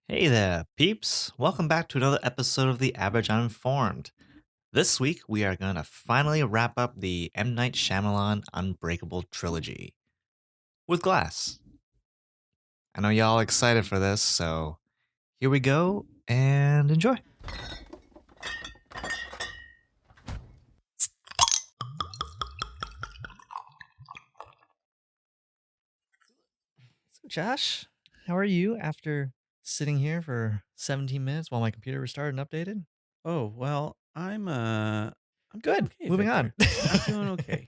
Hey there, peeps. Welcome back to another episode of The Average Uninformed. This week, we are going to finally wrap up the M. Night Shyamalan Unbreakable trilogy with Glass. I know y'all excited for this, so here we go and enjoy. So, Josh, how are you after sitting here for 17 minutes while my computer restarted and updated? Oh, well, I'm doing Good. okay, Moving on. Victor. I'm doing okay.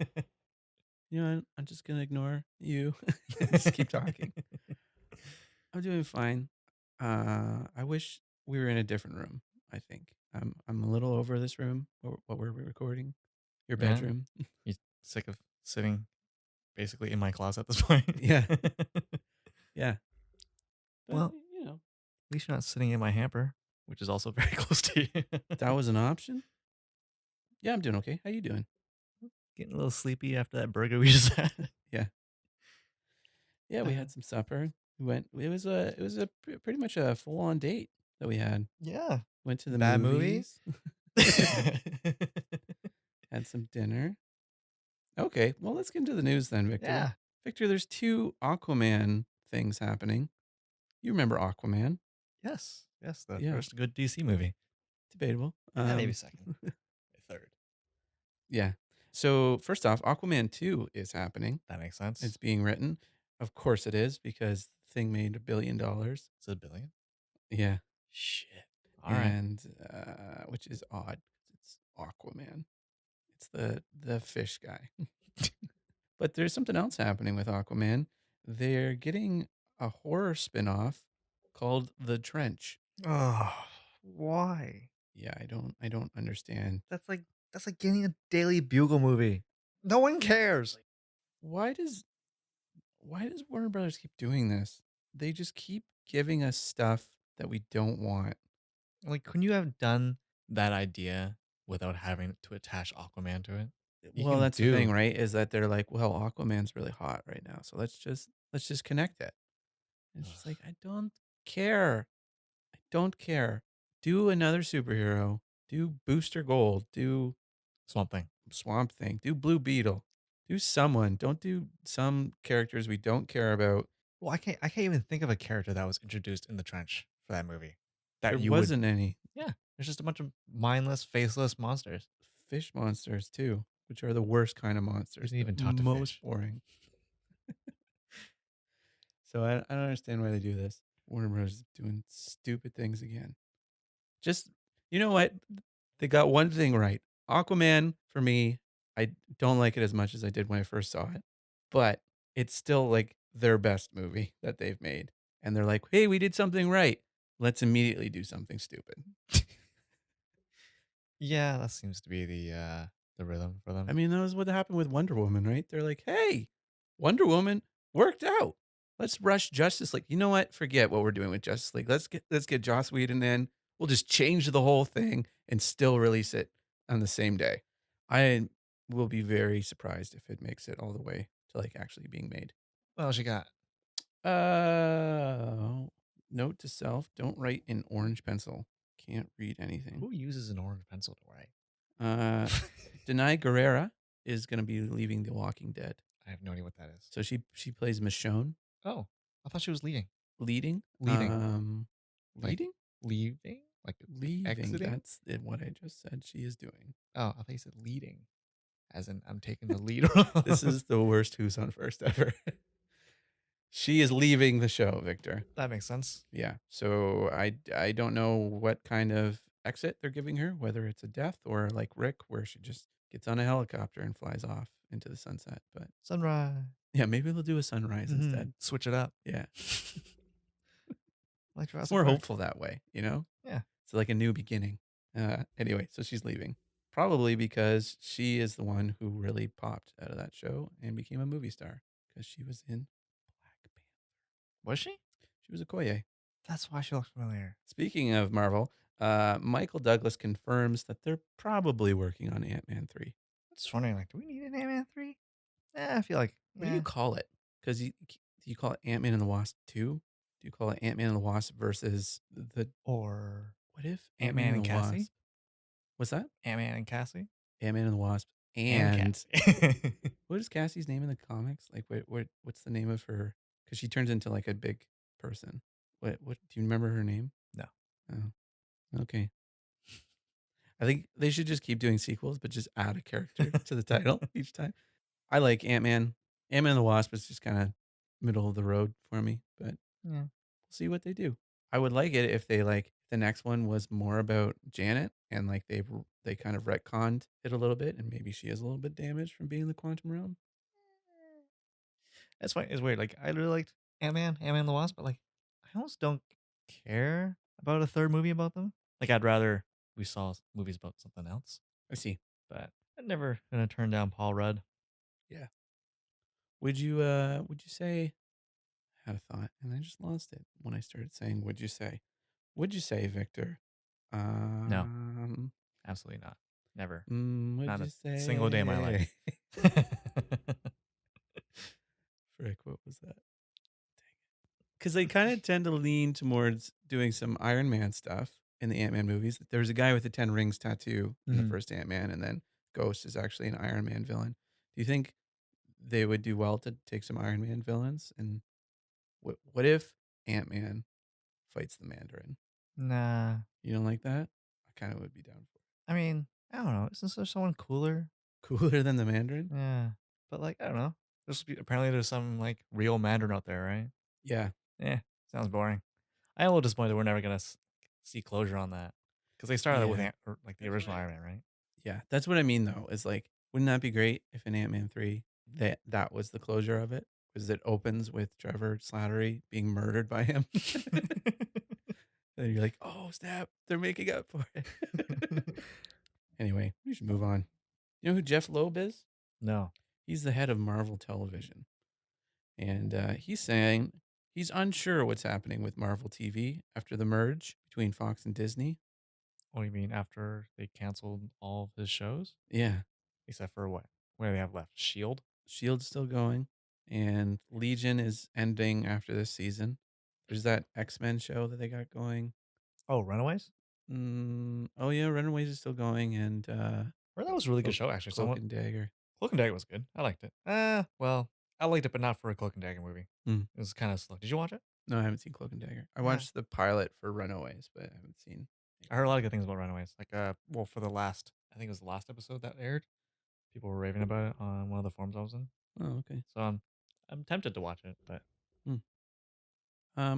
I'm just gonna ignore you and just keep talking. I'm doing fine. I wish we were in a different room, I think. I'm a little over this room, what we're recording. Your Yeah. bedroom. You sick of sitting basically in my closet at this point? Yeah, yeah. But, Well, at least you're not sitting in my hamper, which is also very close to you. that was an option. Yeah, I'm doing okay. How you doing? Getting a little sleepy after that burger we just had. Yeah. Yeah, we Uh, had some supper. It was a pretty much a full-on date that we had. yeah. Went to the Bad movie? movies. Had some dinner. Okay, well, let's get into the news then, Victor. Yeah. Victor, there's two Aquaman things happening. You remember Aquaman? Yes. Yes. The Yeah, first good DC movie. debatable. Maybe second. Third. Yeah. So first off, Aquaman 2 is happening. That makes sense. It's being written. Of course it is, because the thing made $1 billion. Is it a billion? Yeah, Shit. All right. and which is odd. It's Aquaman. It's the fish guy. But there's something else happening with Aquaman. They're getting a horror spin-off called The Trench. Oh, why? Yeah, I don't understand. That's like getting a Daily Bugle movie. No one cares. Why does why does Warner Brothers keep doing this? They just keep giving us stuff that we don't want. Like, couldn't you have done that idea without having to attach Aquaman to it? You Well, can that's the thing, do. right? Is that they're like, well, Aquaman's really hot right now, so let's just connect it. And it's just like, Ugh. I don't care. I don't care. Do another superhero. Do Booster Gold. Do Swamp Thing. Swamp Thing. Do Blue Beetle. Do someone. Don't do some characters we don't care about. Well, I can't even think of a character that was introduced in the trench for that movie There that you would. wasn't any Yeah, there's just a bunch of mindless, faceless monsters. fish monsters too, which are the worst kind of You monsters, didn't the even talk to most fish. boring. So I don't understand why they do this. Warner Bros. Is doing stupid things again. Just you know what? They got one thing right. Aquaman for me, I don't like it as much as I did when I first saw it, but it's still like their best movie that they've made. And they're like, "Hey, we did something right. Let's immediately do something stupid." Yeah, that seems to be the rhythm for I them. mean, that was what happened with Wonder Woman, right? They're like, "Hey, Wonder Woman worked out. Let's rush Justice League. You know what? Forget what we're doing with Justice League. Let's get Joss Whedon in. We'll just change the whole thing and still release it on the same day." I will be very surprised if it makes it all the way to like actually being made. What else you got? Uh, Note to self: don't write in orange pencil. Can't read anything. Who uses an orange pencil to write? Uh, Denai Guerrera is going to be leaving The Walking Dead. I have no idea what that is. So she plays Michonne, Oh, I thought she was leading. leading, Leaving, like leading, leaving, like leaving. exiting. That's it, what I just said she is doing. Oh, I thought you said leading, as in I'm taking the lead role. This is the worst Who's on First ever. She is leaving the show, Victor. That makes sense. Yeah. So I don't know what kind of exit they're giving her, whether it's a death or like Rick, where she just gets on a helicopter and flies off into the sunset. But Sunrise. yeah, maybe they'll do a sunrise instead. Switch it up. Yeah. Like It's Jurassic more Park. hopeful that way, you know? Yeah. It's like a new beginning. Anyway, so she's leaving. Probably because she is the one who really popped out of that show and became a movie star because she was in Black Panther. Was she? She was a Koye. That's why she looks familiar. Speaking of Marvel, Michael Douglas confirms that they're probably working on Ant-Man 3. I'm just wondering, like, do we need an Ant-Man 3? I feel like, What do you yeah. call it? Because do you call it Ant-Man and the Wasp 2? Do you call it Ant-Man and the Wasp versus the Or what if Ant-Man Ant-Man and the and Cassie? Wasp? What's that? Ant-Man and Cassie? Ant-Man and the Wasp And and Cassie. what is Cassie's name in the comics? Like, what's the name of her? Because she turns into like a big person. What do you remember her name? No. Oh, okay. I think they should just keep doing sequels, but just add a character to the title each time. I like Ant-Man. Ant-Man and the Wasp is just kind of middle of the road for me, but Yeah. we'll see what they do. I would like it if they like the next one was more about Janet and like they kind of retconned it a little bit and maybe she is a little bit damaged from being in the quantum realm. That's why it's weird. Like I really liked Ant-Man and the Wasp, but like I almost don't care about a third movie about them. Like I'd rather we saw movies about something else. I see. But I'm never gonna turn down Paul Rudd. Yeah. Would you say I had a thought and I just lost it when I started saying would you say? Would you say, Victor? No, Um absolutely not. Never. would Not you a single day of my life. say? Frick, what was that? Because they kind of tend to lean towards doing some Iron Man stuff in the Ant-Man movies. There was a guy with the 10 rings tattoo in the Mhm. first Ant-Man, and then Ghost is actually an Iron Man villain. Do you think they would do well to take some Iron Man villains? And what if Ant-Man fights the Mandarin? Nah. You don't like that? I kind of would be down for it. I mean, I don't know. Isn't there someone cooler? Cooler than the Mandarin? Yeah. But like, I don't know. Apparently there's some like real Mandarin out there, right? Yeah, Yeah. Sounds boring. I am a little disappointed that we're never gonna see closure on that because they started with yeah. like the That's what original I Iron Man, right? Yeah, that's what I mean though, is like, wouldn't that be great if in Ant-Man 3 that was the closure of it? Because it opens with Trevor Slattery being murdered by him. And you're like, "Oh, snap, they're making up for it." Anyway, we should move on. You know who Jeff Loeb is? No. He's the head of Marvel Television, and, he's saying he's unsure what's happening with Marvel TV after the merge between Fox and Disney. What do you mean after they canceled all of his shows? Yeah. Except for what? What do they have left? Shield? Shield's still going, and Legion is ending after this season. There's that X-Men show that they got going. Oh, Runaways? Oh yeah, Runaways is still going, and Or that was a really good Cloak, show actually. Cloak Somewhat and Dagger. Cloak and Dagger was good. I liked it. Well, I liked it, but not for a Cloak and Dagger movie. Hmm. It was kind of slow. Did you watch it? No, I haven't seen Cloak and Dagger. I Yeah. watched the pilot for Runaways, but I haven't seen I heard a anything lot of else. good things about Runaways. Like, well, for the last, I think it was the last episode that aired. People were raving about it on one of the forums I was in. Oh, okay. So I'm tempted to watch it, but Hmm.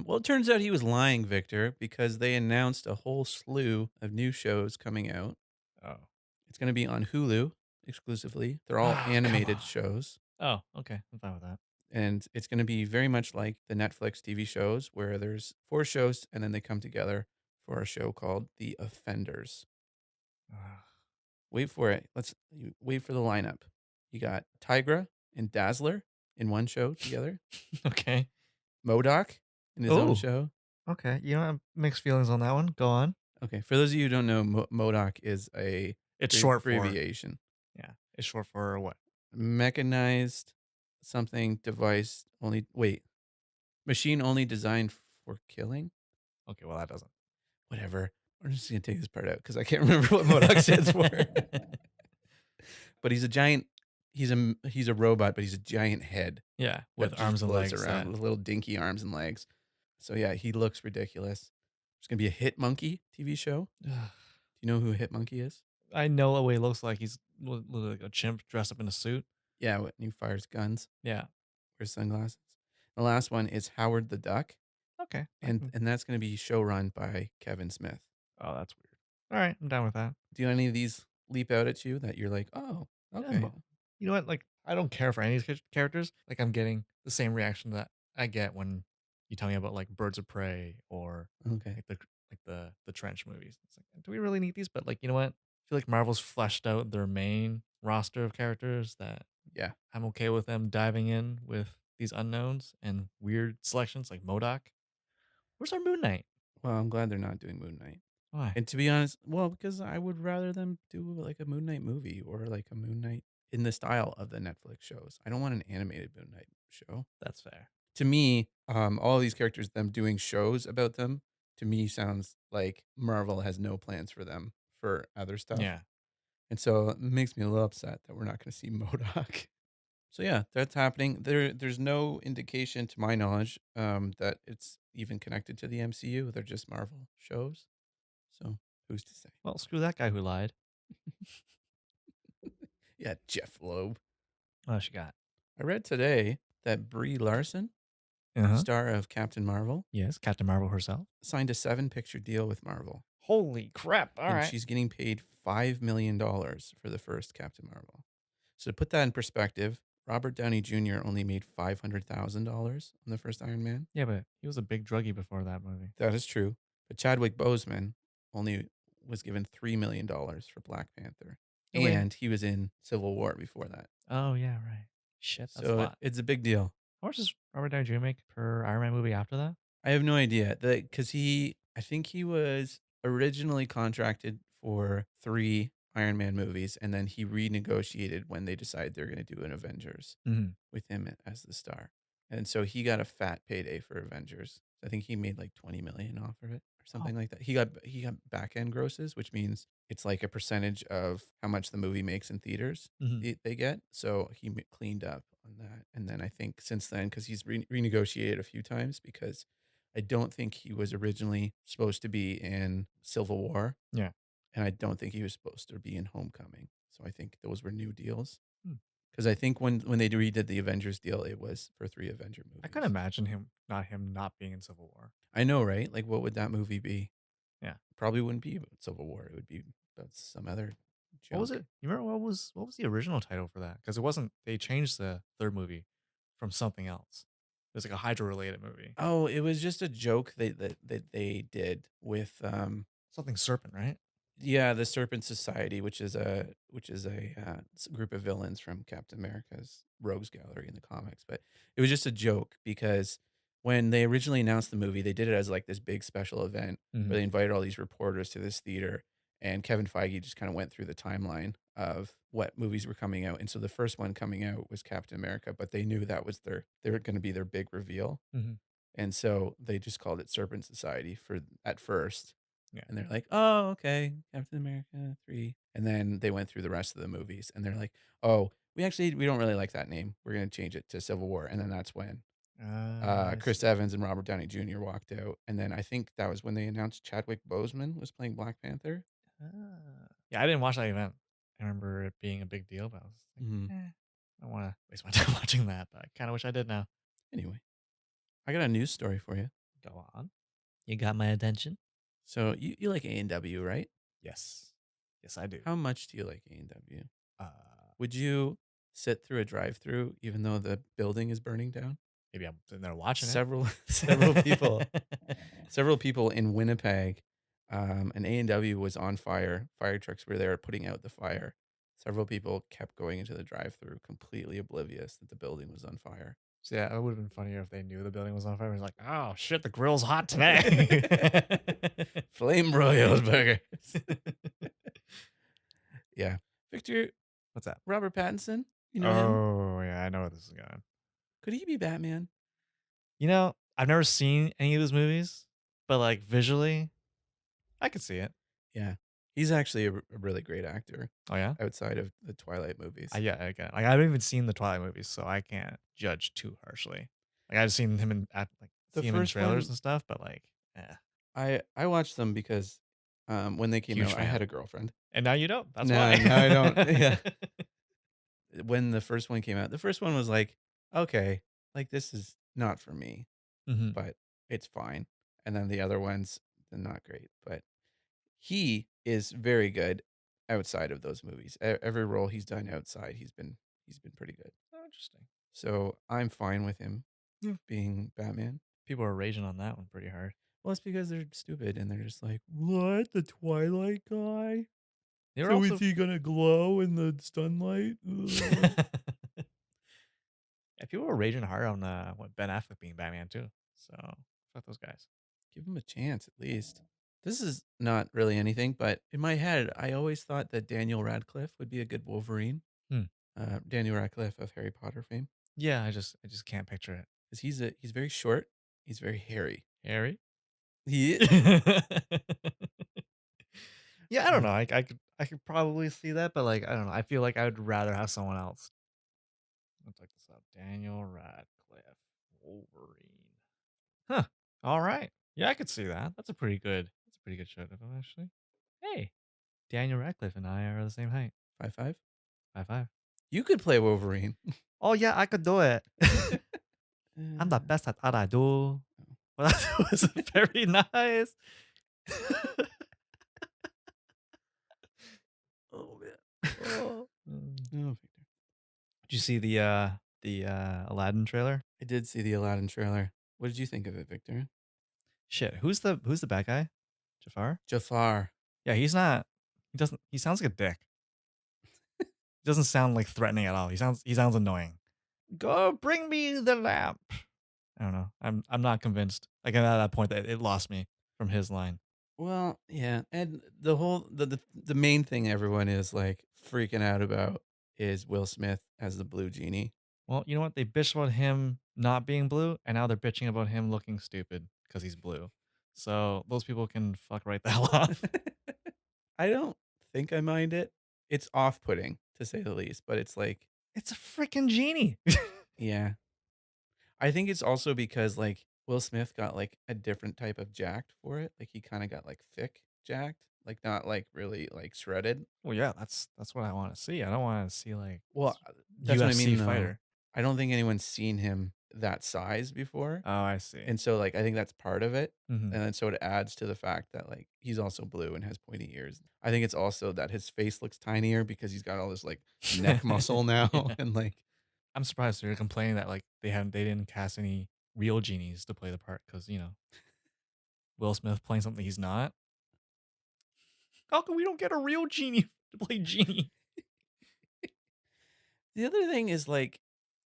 Well, it turns out he was lying, Victor, because they announced a whole slew of new shows coming out. oh, It's going to be on Hulu exclusively. They're all ah, come animated on. shows. Oh, okay, I'm fine with that. And it's going to be very much like the Netflix TV shows where there's 4 shows and then they come together for a show called The Offenders. Ugh. Wait for it. Wait for the lineup. You got Tigra and Dazzler in one show together. Okay. Modoc in his own Oh, show. okay. You know, I have mixed feelings on that one. Go on. Okay, for those of you who don't know, Modoc is a It's short for abbreviation. yeah. It's short for what? Mechanized something device only wait, machine only designed for killing? Okay, well that doesn't. Whatever. We're just gonna take this part out because I can't remember what Modoc stands for. But he's a giant. He's a robot, but he's a giant head Yeah, that with just arms and floats legs around that with little dinky arms and legs. So yeah, he looks ridiculous. There's gonna be a Hit Monkey TV show. Ugh. Do you know who Hit Monkey is? I know what he looks like. He's like a chimp dressed up in a suit. Yeah, when he fires guns, Yeah. wears sunglasses. The last one is Howard the Duck, Okay. and that's gonna be show run by Kevin Smith. Oh, that's weird. All right, I'm down with that. Do any of these leap out at you that you're like, oh, Yeah, okay, you know what? Like, I don't care for any of these characters. Like, I'm getting the same reaction that I get when you tell me about like Birds of Prey or okay, like the Trench movies. It's like, do we really need these? But like, you know what? I feel like Marvel's fleshed out their main roster of characters that yeah. I'm okay with them diving in with these unknowns and weird selections like Modoc. Where's our Moon Knight? Well, I'm glad they're not doing Moon Knight. Why? And to be honest, well, because I would rather them do like a Moon Knight movie or like a Moon Knight in the style of the Netflix shows. I don't want an animated Moon Knight show. That's fair. To me, all these characters, them doing shows about them, to me sounds like Marvel has no plans for them for other stuff, Yeah. and so it makes me a little upset that we're not gonna see MODOK. So, yeah, that's happening. There's no indication to my knowledge, that it's even connected to the MCU. They're just Marvel shows, so who's to say? Well, screw that guy who lied. Yeah, Jeff Loeb. What else you got? I read today that Brie Larson, Uh huh. star of Captain Marvel, Yes, Captain Marvel herself. signed a 7-picture deal with Marvel, Holy crap! All and right. she's getting paid $5 million for the first Captain Marvel. So to put that in perspective, Robert Downey Jr. only made $500,000 on the first Iron Man. Yeah, but he was a big druggie before that movie. That is true. But Chadwick Boseman only was given $3 million for Black Panther, Oh, wait. and he was in Civil War before that. Oh yeah, right. Shit, that's a So lot. it's a big deal. How much does Robert Downey Jr. make per Iron Man movie after that? I have no idea because I think he was originally contracted for 3 Iron Man movies, and then he renegotiated when they decided they're going to do an Avengers Hmm. with him as the star. And so he got a fat payday for Avengers. I think he made like 20 million off of it or Oh. something like that. He got back end grosses, which means it's like a percentage of how much the movie makes in theaters Hmm. they get. So he cleaned up on that. And then I think since then, because he's renegotiated a few times, because I don't think he was originally supposed to be in Civil War, Yeah. and I don't think he was supposed to be in Homecoming. So I think those were new deals. Hmm. Because I think when they redid the Avengers deal, it was for 3 Avenger I couldn't movies. imagine him not being in Civil War. I know, right? Like, what would that movie be? Yeah. Probably wouldn't be about Civil War. It would be about some other What was junk. it? You remember what was the original title for that? Because it wasn't. They changed the third movie from something else. It was like a Hydra related movie. Oh, it was just a joke that they did with, Something serpent, right? yeah, the Serpent Society, which is a group of villains from Captain America's Rogues Gallery in the comics. But it was just a joke because when they originally announced the movie, they did it as like this big special event Hmm. where they invited all these reporters to this theater, and Kevin Feige just kind of went through the timeline of what movies were coming out. And so the first one coming out was Captain America, but they knew that was they were going to be their big reveal, Hmm. and so they just called it Serpent Society for at first, Yeah. and they're like, "Oh, okay, Captain America 3." And then they went through the rest of the movies, and they're like, "Oh, we don't really like that name. We're gonna change it to Civil War." And then that's when, I Chris see. Evans and Robert Downey Jr. walked out, and then I think that was when they announced Chadwick Boseman was playing Black Panther. Yeah, I didn't watch that event. I remember it being a big deal, but I was like, Mhm. I don't want to waste my time watching that. But I kind of wish I did now. Anyway, I got a news story for you. Go on. You got my attention. So you like A&W, right? Yes. Yes, I do. How much do you like A&W? Uh, Would you sit through a drive-through even though the building is burning down? maybe I'm sitting there watching it. Several several people in Winnipeg, and A&W was on fire. Fire trucks were there putting out the fire. Several people kept going into the drive-through, completely oblivious that the building was on fire. So yeah, it would have been funnier if they knew the building was on fire. It was like, oh shit, the grill's hot today. Flame broiled burgers. Yeah. Victor, What's that? Robert Pattinson, you know him? Oh yeah, I know where this is going. Could he be Batman? I've never seen any of those movies, but like visually, I could see it. Yeah. He's actually a really great actor Oh yeah, outside of the Twilight movies. yeah, I get it. Like I haven't even seen the Twilight movies, so I can't judge too harshly. Like I've seen him The see him in first trailers one, and stuff, but like, eh, I watched them because, when they came huge out, I had fan. a girlfriend. And now you don't. That's No, now I don't. why. Yeah. When the first one came out, the first one was like, "Okay, like, this is not for me, Hmm. but it's fine." And then the other ones, they're not great, but he is very good outside of those movies. Every role he's done outside, he's been pretty good. Oh, interesting. So, I'm fine with him Yeah. being Batman. People are raging on that one pretty hard. Well, it's because they're stupid and they're just like, "What? The Twilight guy? They were So is also he gonna glow in the sunlight?" Ugh." yeah, people were raging hard on what Ben Affleck being Batman too. So fuck those guys. Give him a chance at least. This is not really anything, but in my head, I always thought that Daniel Radcliffe would be a good Wolverine. Hmm. Daniel Radcliffe of Harry Potter fame. Yeah, I just can't picture it. 'cause he's very short, he's very hairy. Harry? He Yeah, I don't know. uh, I could probably see that, but like I don't know. I feel like I would rather have someone else. Let's check this out. Daniel Radcliffe, Wolverine. Huh. All right. Yeah, I could see that. That's a pretty good show to film, actually. Hey, Daniel Radcliffe and I are the same height. 5'5"? 5'5". You could play Wolverine. Oh yeah, I could do it. I'm the Uh, best at what I do. oh. Well, that was very nice. Oh man. Oh. Oh, Victor. Did you see the Aladdin trailer? I did see the Aladdin trailer. What did you think of it, Victor? Shit, who's the bad guy? Jafar? Jafar. Yeah, he's not. He sounds like a dick. He doesn't sound like threatening at all. He sounds annoying. Go bring me the lamp. I don't know. I'm not convinced. Like at that point that it lost me from his line. Well, yeah, and the whole the main thing everyone is, like, freaking out about is Will Smith as the blue genie. Well, you know what? They bitched about him not being blue, and now they're bitching about him looking stupid because he's blue. So those people can fuck right the hell off. I don't think I mind it. It's off-putting, to say the least, but it's like, It's a freaking genie. yeah. I think it's also because, like, Will Smith got, like, a different type of jacked for it, like, he kinda got, like, thick jacked, like, not, like, really, like, shredded. Well, yeah, that's what I want to see. I don't want to see like Well, that's what I UFC mean, though. fighter. I don't think anyone's seen him that size before, Oh, I see. and so, like, I think that's part of it, Hmm. and then so it adds to the fact that, like, he's also blue and has pointy ears. I think it's also that his face looks tinier because he's got all this, like, neck muscle now Yeah. and, like, I'm surprised they're complaining that like they didn't cast any real genies to play the part because Will Smith playing something he's not. How come we don't get a real genie to play genie? the other thing is, like,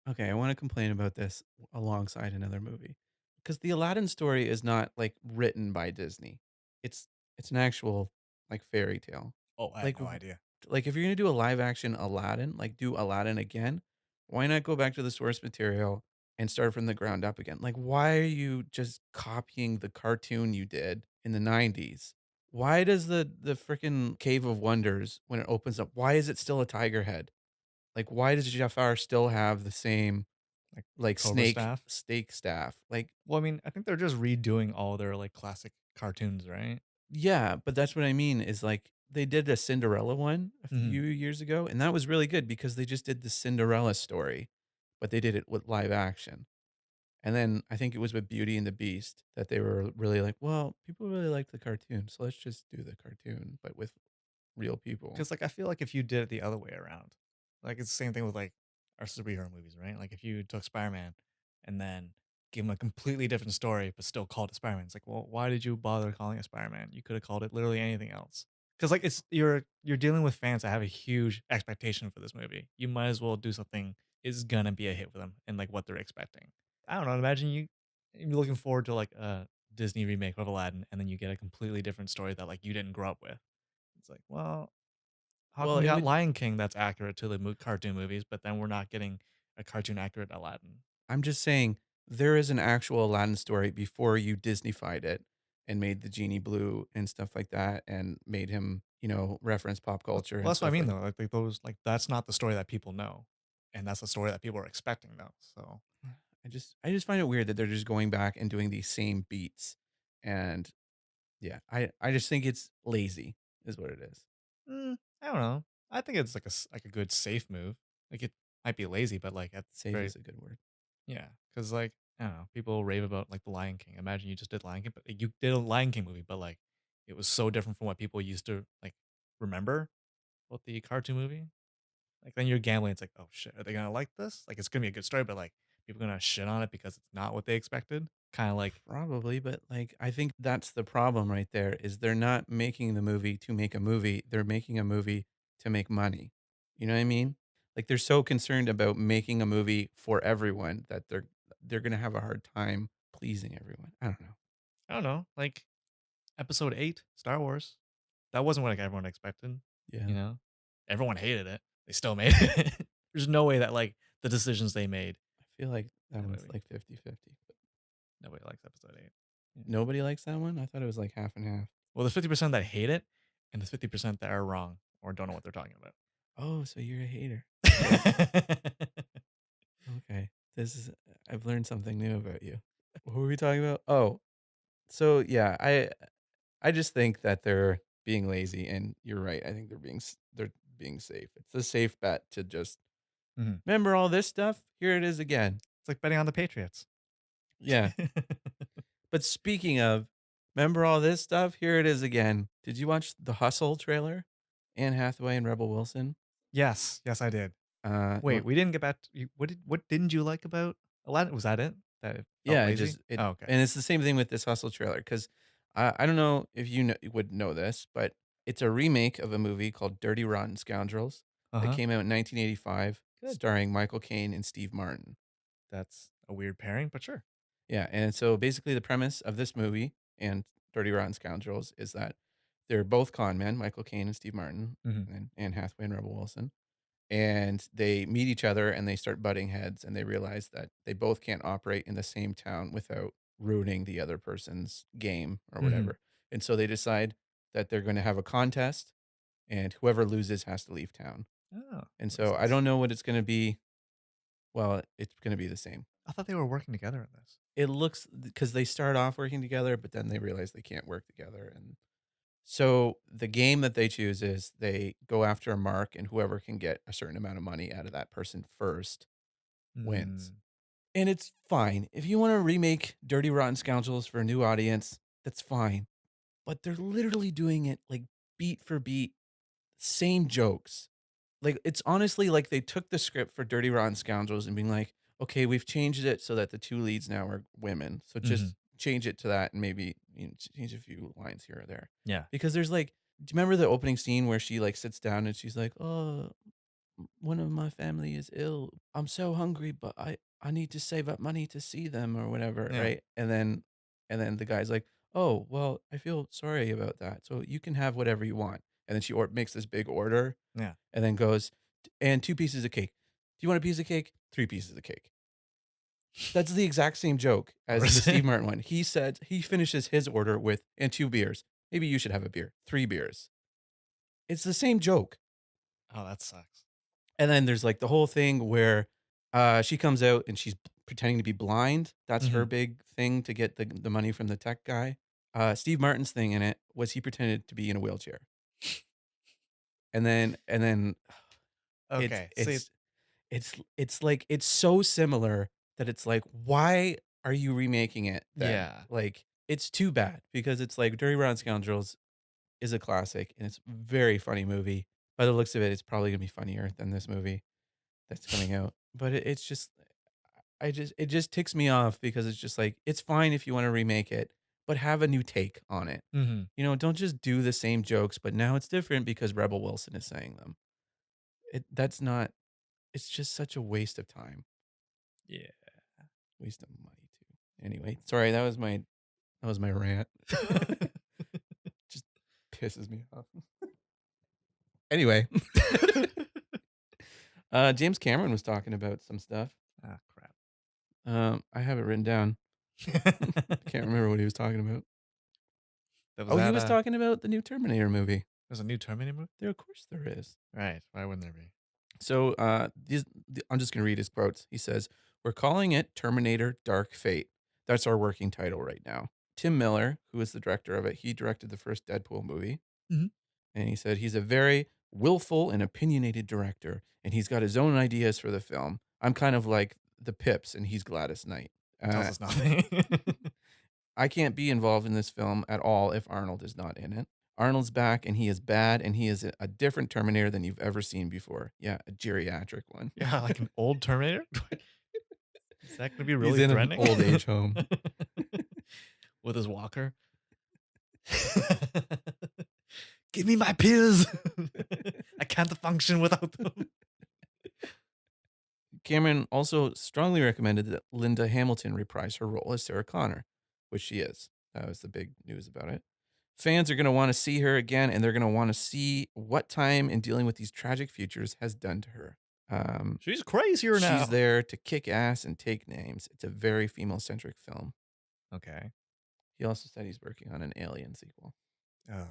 okay, I wanna complain about this alongside another movie, because the Aladdin story is not, like, written by Disney. It's it's an actual, like, fairy tale. Oh, I had Like, no idea. like, if you're gonna do a live action Aladdin, like, do Aladdin again, why not go back to the source material and start from the ground up again? Like, why are you just copying the cartoon you did in the '90s? Why does the fricking Cave of Wonders, when it opens up, why is it still a tiger head? Like, why does Jafar still have the same, Like like, Cobra Staff. snake staff? Like, Well, I mean, I think they're just redoing all their like classic cartoons, right? yeah, but that's what I mean is, like, they did a Cinderella one a Hmm. few years ago, and that was really good because they just did the Cinderella story, but they did it with live action. And then I think it was with Beauty and the Beast that they were really like, "Well, people really like the cartoon, so let's just do the cartoon, but with real people." Because like I feel like if you did it the other way around, like it's the same thing with like our superhero movies, right? Like if you took Spider Man and then gave him a completely different story, but still called it Spider Man, it's like, well, why did you bother calling it Spider Man? You could have called it literally anything else. Because like it's you're dealing with fans that have a huge expectation for this movie. You might as well do something is gonna be a hit for them and like what they're expecting. I don't know. Imagine you're looking forward to like a Disney remake of Aladdin, and then you get a completely different story that like you didn't grow up with. It's like, well, how Well, come we it got would Lion King that's accurate to the cartoon movies, but then we're not getting a cartoon accurate Aladdin? I'm just saying there is an actual Aladdin story before you Disneyfied it and made the genie blue and stuff like that and made him, reference pop culture Well, and that's what I stuff mean like. though. Like those, like that's not the story that people know, and that's the story that people are expecting though. So, I just find it weird that they're just going back and doing these same beats, and yeah, I just think it's lazy is what it is. I don't know. I think it's like like a good safe move. Like it might be lazy, but like it's Safe very is a good word. yeah. Because like I don't know, people rave about like the Lion King. Imagine you just did Lion King, but like, you did a Lion King movie, but like it was so different from what people used to like remember about the cartoon movie. Like, then you're gambling, it's like, "Oh, shit, are they gonna like this?" Like, it's gonna be a good story, but, like, people gonna shit on it because it's not what they expected? Kinda like Probably, but, like, I think that's the problem right there is they're not making the movie to make a movie, they're making a movie to make money. You know what I mean? Like, they're so concerned about making a movie for everyone that they're gonna have a hard time pleasing everyone. I don't know. I don't know, like, Episode 8, Star Wars, that wasn't what, like, everyone expected, Yeah. you know? Everyone hated it. They still made it. There's no way that, like, the decisions they made I feel like That That one's movie. like 50-50. Nobody likes episode 8. Yeah. Nobody likes that one? I thought it was like half and half. Well, there's 50% that hate it, and there's 50% that are wrong or don't know what they're talking about. Oh, so you're a hater. Okay. This is I've learned something new about you. What were we talking about? Oh, so yeah, I just think that they're being lazy, and you're right. I think they're being safe. It's a safe bet to just Mhm. remember all this stuff. Here it is again. It's like betting on the Patriots. Yeah. But speaking of, remember all this stuff? Here it is again. Did you watch the Hustle trailer? Anne Hathaway and Rebel Wilson. Yes, yes, I did. You Wait, want, we didn't get back to you. What didn't you like about Aladdin? Was that it? That it felt yeah, it lazy? just it, Oh, okay. and it's the same thing with this Hustle trailer because I don't know if would know this, but it's a remake of a movie called Dirty Rotten Scoundrels that Uh-huh. came out in 1985, Good. starring Michael Caine and Steve Martin. That's a weird pairing, but sure. Yeah, and so basically the premise of this movie and Dirty Rotten Scoundrels is that they're both con men, Michael Caine and Steve Martin, Mhm. and Anne Hathaway and Rebel Wilson, and they meet each other and they start butting heads and they realize that they both can't operate in the same town without ruining the other person's game or Mhm. whatever. And so they decide that they're going to have a contest and whoever loses has to leave town. Oh, And makes so I sense. don't know what it's going to be. Well, it's going to be the same. I thought they were working together in this. It looks because they start off working together, but then they realize they can't work together. And so the game that they choose is they go after a mark, and whoever can get a certain amount of money out of that person first wins. Mm. And it's fine. If you want to remake Dirty Rotten Scoundrels for a new audience, that's fine. But they're literally doing it like beat for beat, same jokes. Like it's honestly like they took the script for Dirty Rotten Scoundrels and being like, okay, we've changed it so that the two leads now are women. So just Mhm. change it to that and maybe change a few lines here or there. Yeah. Because there's like, do you remember the opening scene where she like sits down and she's like, oh, one of my family is ill. I'm so hungry, but I need to save up money to see them or whatever, Yeah. right? And then the guy's like, "Oh, well, I feel sorry about that. So you can have whatever you want." And then she makes this big order Yeah. and then goes, "And 2 pieces of cake. Do you want a piece of cake? 3 pieces of cake." That's the exact same joke Or as the is Steve it? Martin one. He said he finishes his order with, "And 2 beers. Maybe you should have a beer. 3 beers." It's the same joke. Oh, that sucks. And then there's, like, the whole thing where, she comes out and she's pretending to be blind. That's her Mhm. big thing to get the money from the tech guy. Steve Martin's thing in it was he pretended to be in a wheelchair. And then it's Okay. See, it's it's like it's so similar that it's like, why are you remaking it then? yeah. Like, it's too bad because it's like Dirty Rotten Scoundrels is a classic and it's a very funny movie. By the looks of it, it's probably gonna be funnier than this movie that's coming out. But it's just it just ticks me off because it's just like, it's fine if you wanna remake it, but have a new take on it. Mhm. Don't just do the same jokes, but now it's different because Rebel Wilson is saying them. That's not it's just such a waste of time, Yeah. waste of money too. Anyway, sorry, that was my rant. Just pisses me off. Anyway, James Cameron was talking about some stuff. Ah, crap. I have it written down. I can't remember what he was talking about. That was Oh, he that, was talking about the new Terminator movie. there's a new Terminator movie? There, of course there is. Right. Why wouldn't there be? So, I'm just gonna read his quotes. He says, "We're calling it Terminator: Dark Fate. That's our working title right now." Tim Miller, who is the director of it, he directed the first Deadpool movie, Mhm. and he said he's a very willful and opinionated director, and he's got his own ideas for the film. I'm kind of like the Pips, and he's Gladys Knight. Tells Uh, us nothing. I can't be involved in this film at all if Arnold is not in it. Arnold's back and he is bad and he is a different Terminator than you've ever seen before. Yeah, a geriatric one. Yeah, like an old Terminator? Is that gonna be He's really in an threatening? old age home. With his walker? Give me my pills. I can't function without them. Cameron also strongly recommended that Linda Hamilton reprise her role as Sarah Connor, which she is. That was the big news about it. Fans are going to want to see her again and they're going to want to see what time in dealing with these tragic futures has done to her. Um, She's crazier she's now. there to kick ass and take names. It's a very female-centric film. Okay. He also said he's working on an Alien sequel. Ugh.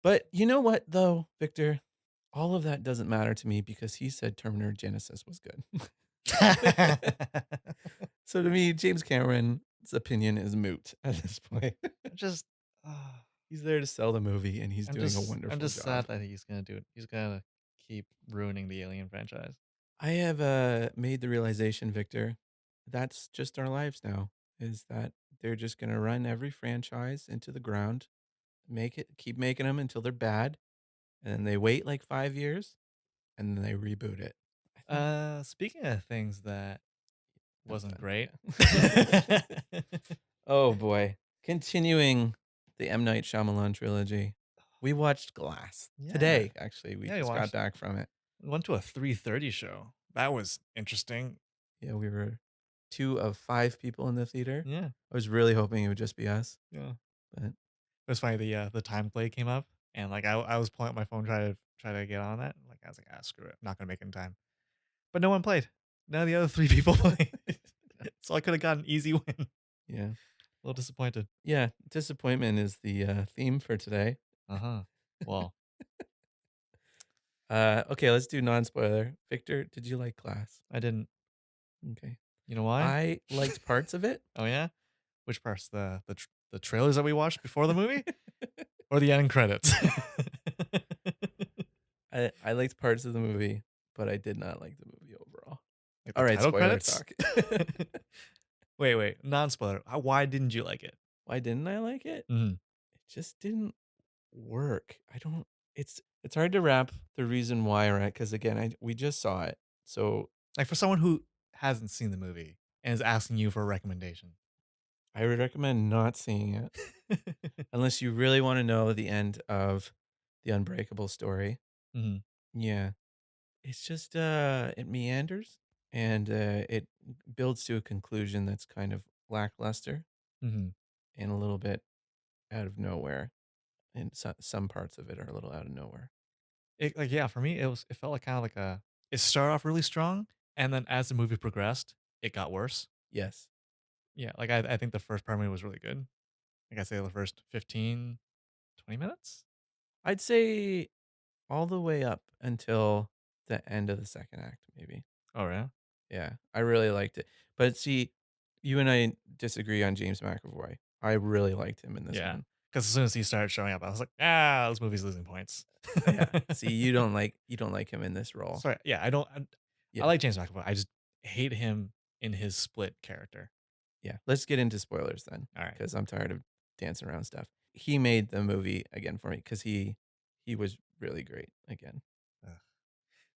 But you know what, though, Victor? All of that doesn't matter to me because he said Terminator Genesis was good. So to me, James Cameron's opinion is moot at this point. just, He's there to sell the movie, and he's doing a I'm wonderful just job. sad that he's gonna do it. He's gonna keep ruining the Alien franchise. I have made the realization, Victor, that's just our lives now. Is that they're just going to run every franchise into the ground, keep making them until they're bad, and then they wait like 5 years, and then they reboot it. I think Speaking of things that I'm wasn't done. great. Yeah. Oh boy, continuing the M Night Shyamalan trilogy. We watched Glass Yeah. today. Actually, we Yeah, you just got watched back from it. we went to a 3:30 show. That was interesting. Yeah, we were 2 of 5 people in the theater. Yeah. I was really hoping it would just be us, Yeah. but It was funny, the time play came up, and, like, I was pulling up my phone try to get on that, like, I was like, "Ah, screw it, I'm not gonna make it in time." But no one played. None of the other 3 people played. So I coulda got an easy win. A yeah. little disappointed. Yeah, disappointment is the, theme for today. Uh-huh. Well, Okay, let's do non-spoiler. Victor, did you like Glass? I didn't. Okay. You know why? I liked parts of it. Oh, yeah? Which parts? The trailers that we watched before the movie? Or the end credits? I liked parts of the movie, but I did not like the movie overall. Like, the Alright, title spoiler credits? talk. Wait, non-spoiler. Why didn't you like it? Why didn't I like it? Mhm. It just didn't work. I don't it's hard to wrap the reason why, right? Because again, we just saw it. So, Like, for someone who hasn't seen the movie and is asking you for a recommendation. I would recommend not seeing it unless you really wanna know the end of the Unbreakable story. Mhm, Yeah. It's just, it meanders and, it builds to a conclusion that's kind of lackluster mhm. and a little bit out of nowhere, and some parts of it are a little out of nowhere. Yeah, for me, it felt like kinda like a it started off really strong, and then as the movie progressed, it got worse. Yes. Yeah, like, I think the first part of me was really good. Like I say, the first 15, 20 minutes? I'd say all the way up until the end of the 2nd act, maybe. Oh, yeah? Yeah, I really liked it. But see, you and I disagree on James McAvoy. I really liked him in this Yeah, one. because as soon as he started showing up, I was like, "Ah, this movie's losing points." Yeah. See, you don't like him in this role. Sorry, yeah, I Yeah. like James McAvoy, I just hate him in his Split character. Yeah, let's get into spoilers then, Alright. because I'm tired of dancing around stuff. He made the movie again for me because he was really great again.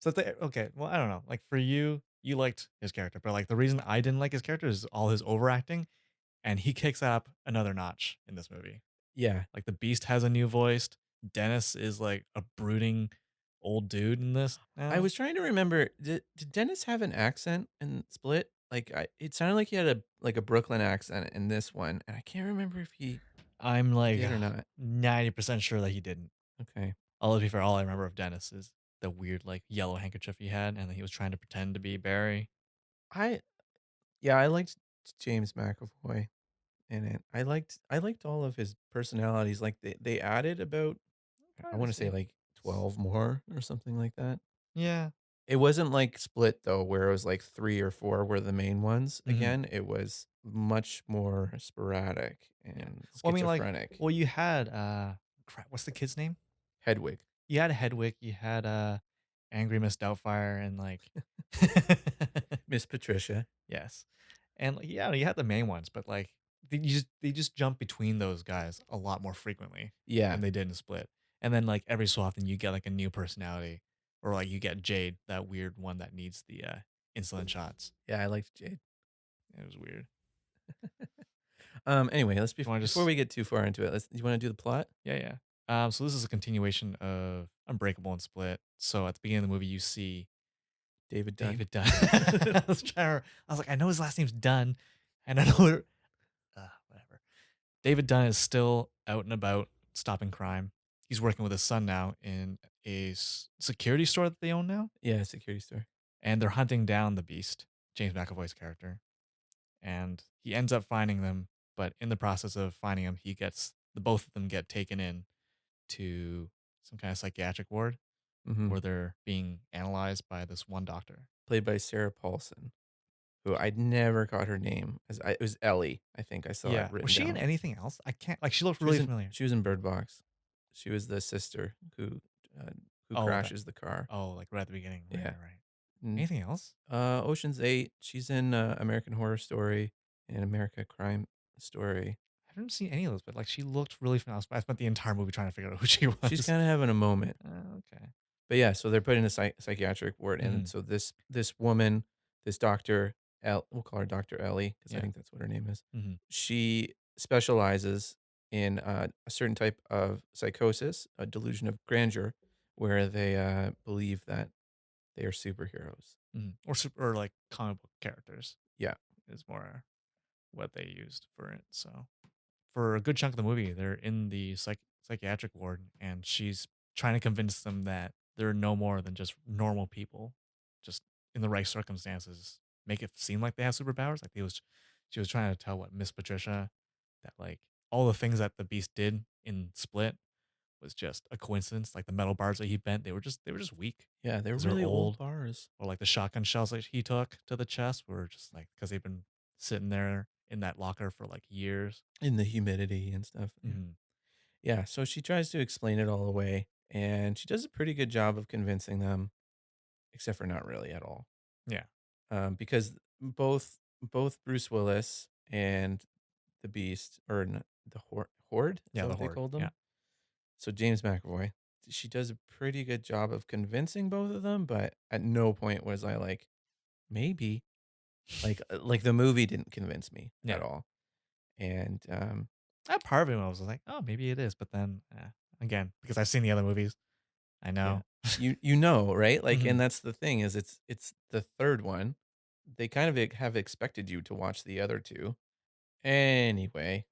So okay, well, I don't know. Like for you, you liked his character, but like the reason I didn't like his character is all his overacting, and he kicks up another notch in this movie. Yeah, Like the Beast has a new voice. Dennis is like a brooding old dude in this I now. was trying to remember. Did Dennis have an accent in Split? It sounded like he had a Brooklyn accent in this one, and I can't remember if he I'm like did or not. 90% sure that he didn't. Okay, Although to be fair, all I remember of Dennis is the weird like yellow handkerchief he had, and then he was trying to pretend to be Barry. I yeah, I liked James McAvoy in it. I liked all of his personalities. Like they added about I'm I trying to want to say see. like 12 more or something like that. Yeah. It wasn't like Split though, where it was like 3 or 4 were the main ones. Hmm. Again, it was much more sporadic Yeah. and Well, I mean, like, schizophrenic. well, you had crap. What's the kid's name? Hedwig, You had Hedwig, you had, Angry Miss Doubtfire, and, like Miss Patricia. yes. And, like, yeah, you had the main ones, but, like, they just jump between those guys a lot more frequently than Yeah. they did in Split. And then, like, every so often, you get, like, a new personality, or, like, you get Jade, that weird one that needs the, insulin shots. Yeah, I liked Jade. It was weird. Anyway, You wanna before just we get too far into it, you wanna do the plot? yeah, yeah. So this is a continuation of Unbreakable and Split. So at the beginning of the movie, you see David Dunn. David Dunn. I was like, I know his last name's Dunn, and I know whatever. David Dunn is still out and about stopping crime. He's working with his son now in a security store that they own now, Yeah, security store. and they're hunting down the beast, James McAvoy's character, and he ends up finding them. But in the process of finding them, the both of them get taken in to some kind of psychiatric ward Mhm. where they're being analyzed by this one doctor. Played by Sarah Paulson, who I'd never caught her name as it was Ellie, I think I saw it Yeah, was written she in down. anything else? I can't like she looked really familiar. She was in Bird Box. She was the sister uh, who Oh, that. crashes the car. Oh, like right at the beginning. Right, Yeah. right, right. And, Anything else? Ocean's 8, she's in, American Horror Story and American Crime Story. I haven't seen any of those, but like she looked really familiar. I spent the entire movie trying to figure out who she She's was. kinda having a moment. Okay. But yeah, so they're put in a psychiatric ward, and Hmm. so this woman, this doctor, we'll call her Doctor Ellie because I Yeah. think that's what her name is. Hmm. She specializes in a certain type of psychosis, a delusion of grandeur, where they believe that they are superheroes. Hmm. Or like comic book characters Yeah, is more what they used for it. So for a good chunk of the movie, they're in the psychiatric ward, and she's trying to convince them that they're no more than just normal people, just in the right circumstances, make it seem like they have superpowers. She was trying to tell what Miss Patricia that like all the things that the Beast did in Split was just a coincidence. Like the metal bars that he bent, they were just weak yeah, they're because they're really old old, bars or like the shotgun shells that he took to the chest were just like because they've been sitting there in that locker for like years. in the humidity and stuff. Yeah, Mhm. yeah. So she tries to explain it all away, and she does a pretty good job of convincing them, except for not really at all. Yeah. Because both Bruce Willis and the Beast, or the Horde, is Yeah, that the what they Horde. called Yeah. them? So James McAvoy, she does a pretty good job of convincing both of them, but at no point was I like, maybe, like the movie didn't convince me at Yeah. all. And That part of it I was like, "Oh, maybe it is," but then, again, because I've seen the other movies, I yeah, know. you know, right? Like, and Mhm. that's the thing is it's the third one. They kind of have expected you to watch the other two anyway.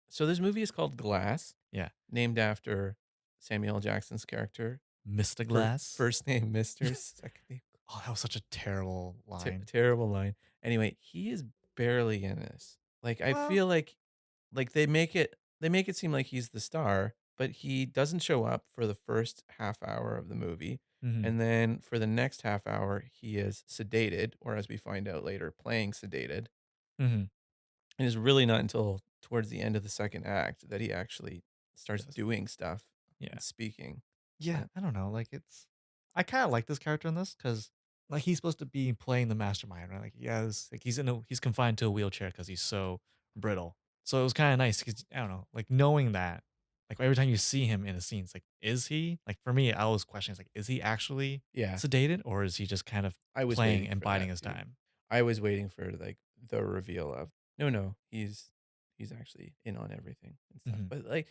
So this movie is called Glass, Yeah. named after Samuel L. Jackson's character. Mr. Glass? First name Mister, second name Oh, that was such a terrible line. terrible line. Anyway, he is barely in this. Like I Well. feel like they make it seem like he's the star, but he doesn't show up for the first half hour of the movie. Mhm. And then for the next half hour, he is sedated, or as we find out later, playing sedated. Mhm. And it's really not until towards the end of the second act that he actually starts Does. doing stuff Yeah. and speaking. Yeah, But I don't know, like, it's I kinda like this character in this because like, he's supposed to be playing the mastermind, right? Like, like, he's confined to a wheelchair because he's so brittle. So, it was kinda nice because I don't know, like, knowing that, like, every time you see him in a scene, it's like, is he? Like, for me, I always question, it's like, is he actually yeah, sedated, or is he just kind of I was playing waiting and for biding that his too. time? I was waiting for like the reveal of no, no, he's actually in on everything and stuff. Mhm. But like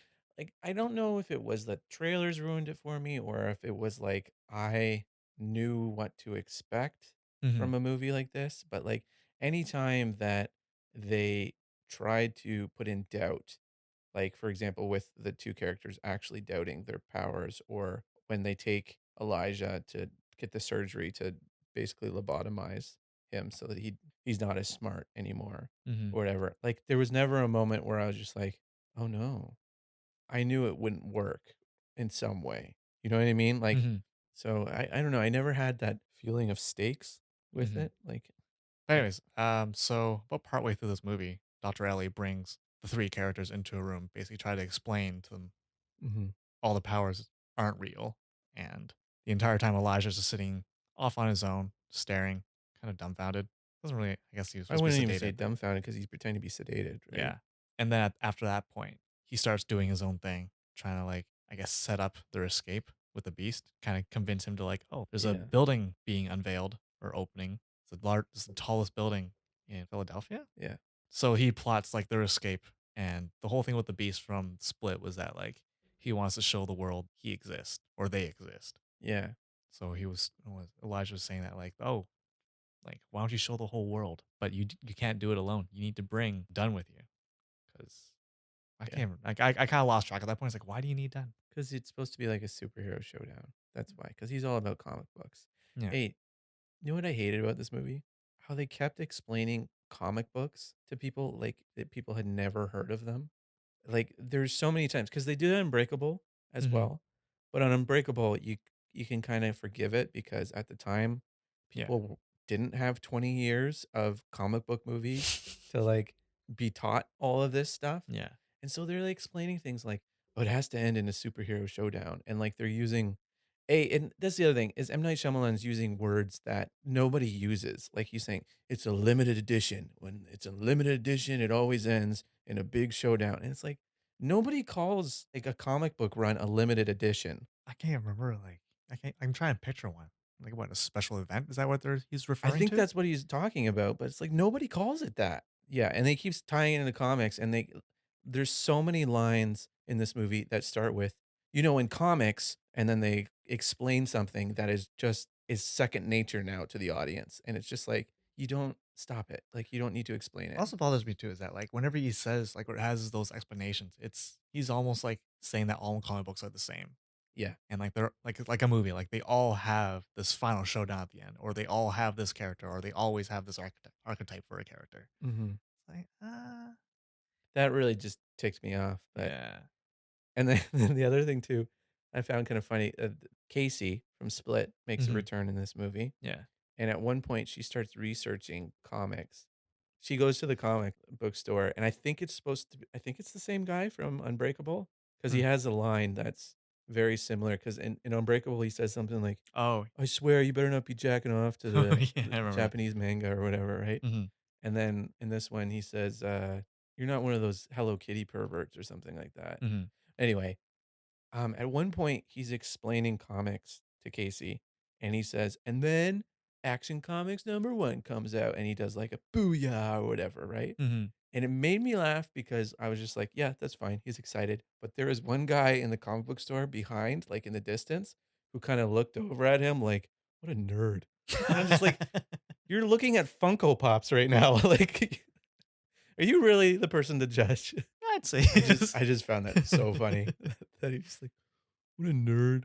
I don't know if it was the trailers ruined it for me or if it was like I knew what to expect Mhm. from a movie like this. But like anytime that they tried to put in doubt, like, for example, with the 2 characters actually doubting their powers, or when they take Elijah to get the surgery to basically lobotomize him so that he's not as smart anymore Mhm. or whatever. Like, there was never a moment where I was just like, "Oh, no." I knew it wouldn't work in some way. You know what I mean? Like, Mhm. so I don't know, I never had that feeling of stakes with Mhm. it, like like Anyways, so about partway through this movie, Dr. Ellie brings the 3 characters into a room, basically try to explain to them mhm. all the powers aren't real. And the entire time Elijah's just sitting off on his own, staring, kind of dumbfounded. Doesn't really I guess he was I supposed to wouldn't be even say sedated, but dumbfounded because he's pretending to be sedated, right? yeah. And then after that point, he starts doing his own thing, trying to like, I guess, set up their escape with the beast, kind of convince him to like, oh, there's a Yeah, building being unveiled or opening. It's the tallest building in Philadelphia. yeah, So he plots like their escape, and the whole thing with the beast from Split was that like he wants to show the world he exists or they exist. yeah. So Elijah was saying that like, oh, like why don't you show the whole world? But you can't do it alone. You need to bring Dunn with you because I Yeah, can't like I kind of lost track at that point. It's like why do you need Dunn? because it's supposed to be like a superhero showdown. That's why. Because he's all about comic books. Yeah. Hey, You know what I hated about this movie? How they kept explaining comic books to people like that people had never heard of them. Like, there's so many times because they do that in Unbreakable as Mhm. well, but on Unbreakable, you can kinda forgive it because at the time, Yeah. people didn't have 20 years of comic book movies to, like, be taught all of this stuff, Yeah. and so they're, like, explaining things like, "Oh, it has to end in a superhero showdown," and, like, they're using and that's the other thing, is M. Night Shyamalan's using words that nobody uses, like, he's saying, "It's a limited edition. When it's a limited edition, it always ends in a big showdown," and it's like, nobody calls, like, a comic book run a limited edition. I can't remember, like, I'm trying to picture one. Like, what, a special event? Is that what he's I referring think to? that's what he's talking about, but it's like nobody calls it that. Yeah, and they keeps tying it into comics, and there's so many lines in this movie that start with, in comics, and then they explain something that is second nature now to the audience, and it's just like, you don't stop it. Like, you don't need to explain What it. also bothers me too is that, like, whenever he says, like, or has those explanations, he's almost like saying that all comic books are the same. Yeah. And like they're like a movie, like they all have this final showdown at the end, or they all have this character, or they always have this archetype for a character. Mhm. It's like, That really just ticked me off, but yeah. and then then the other thing too, I found kinda funny, Casey from Split makes a Mhm. return in this movie. Yeah. And at one point, she starts researching comics. She goes to the comic book store, and I think it's the same guy from Unbreakable, because he Mm. has a line that's very similar. Because in Unbreakable, he says something like, Oh, "I swear you better not be jacking off to yeah, the I remember that. Japanese manga or whatever," right? Mhm. And then in this one, he says, "You're not one of those Hello Kitty perverts," or something like that. Mhm. Anyway, at one point, he's explaining comics to Casey, and he says, "And then Action Comics #1 comes out," and he does like a "Booyah!" or whatever, right? Mhm. And it made me laugh because I was just like, "Yeah, that's fine." He's excited. But there was one guy in the comic book store behind, like in the distance, who kinda looked over at him like, "What a nerd." And I'm just like, "You're looking at Funko Pops right now. Like, are you really the person to judge?" I'd say I it just is. I just found that so funny that he's just like, "What a nerd."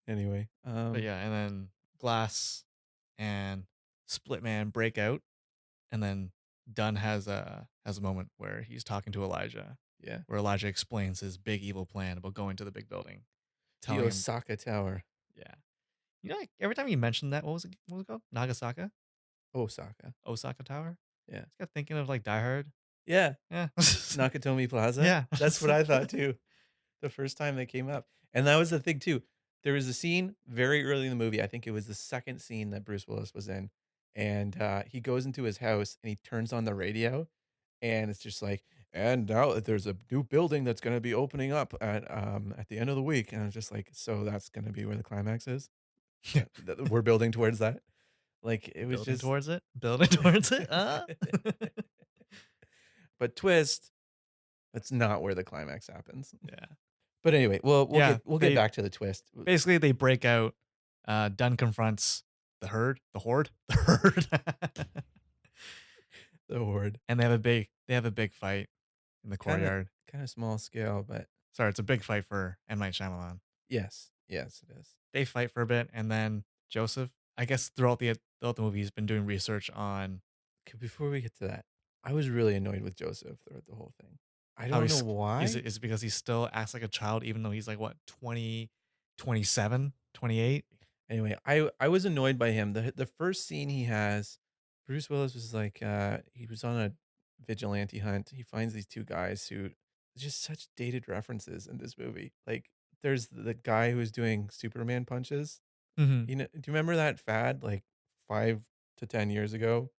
Anyway, But yeah, and then Glass and Split Man break out, and then Dunn has a moment where he's talking to Elijah, yeah, where Elijah explains his big evil plan about going to the big building, the telling him, Osaka Tower. yeah. You know, like, every time you mention that, what was it called? Nagasaka? Osaka, Osaka Tower? yeah. Just kept thinking of, like, Die Hard. Yeah, Yeah. Nakatomi Plaza. Yeah. That's what I thought too, the first time they came up, and that was the thing too. There was a scene very early in the movie, I think it was the second scene that Bruce Willis was in, and, he goes into his house and he turns on the radio, and it's just like, "And now there's a new building that's gonna be opening up at the end of the week," and I was just like, "So that's gonna be where the climax is? That we're building towards that?" Like, it was Building just towards it. Building towards it. but twist, that's not where the climax happens. Yeah. But anyway, we'll Yeah, get they back to the twist. basically, they break out, Dunn confronts the horde? The herd. The horde. And they have a big fight in the Kinda courtyard. kinda small scale, but Sorry, it's a big fight for M. Night Shyamalan. yes. Yes, it is. They fight for a bit, and then Joseph, I guess throughout the movie, he's been doing research on Okay, before we get to that, I was really annoyed with Joseph throughout the whole thing. I how don't know he's why. is it because he still acts like a child even though he's like, what, 20, 27, 28? Anyway, I was annoyed by him. The first scene he has, Bruce Willis was like, he was on a vigilante hunt. He finds these 2 guys who just such dated references in this movie. Like, there's the guy who's doing Superman punches. Mhm. Do you remember that fad, like, 5 to 10 years ago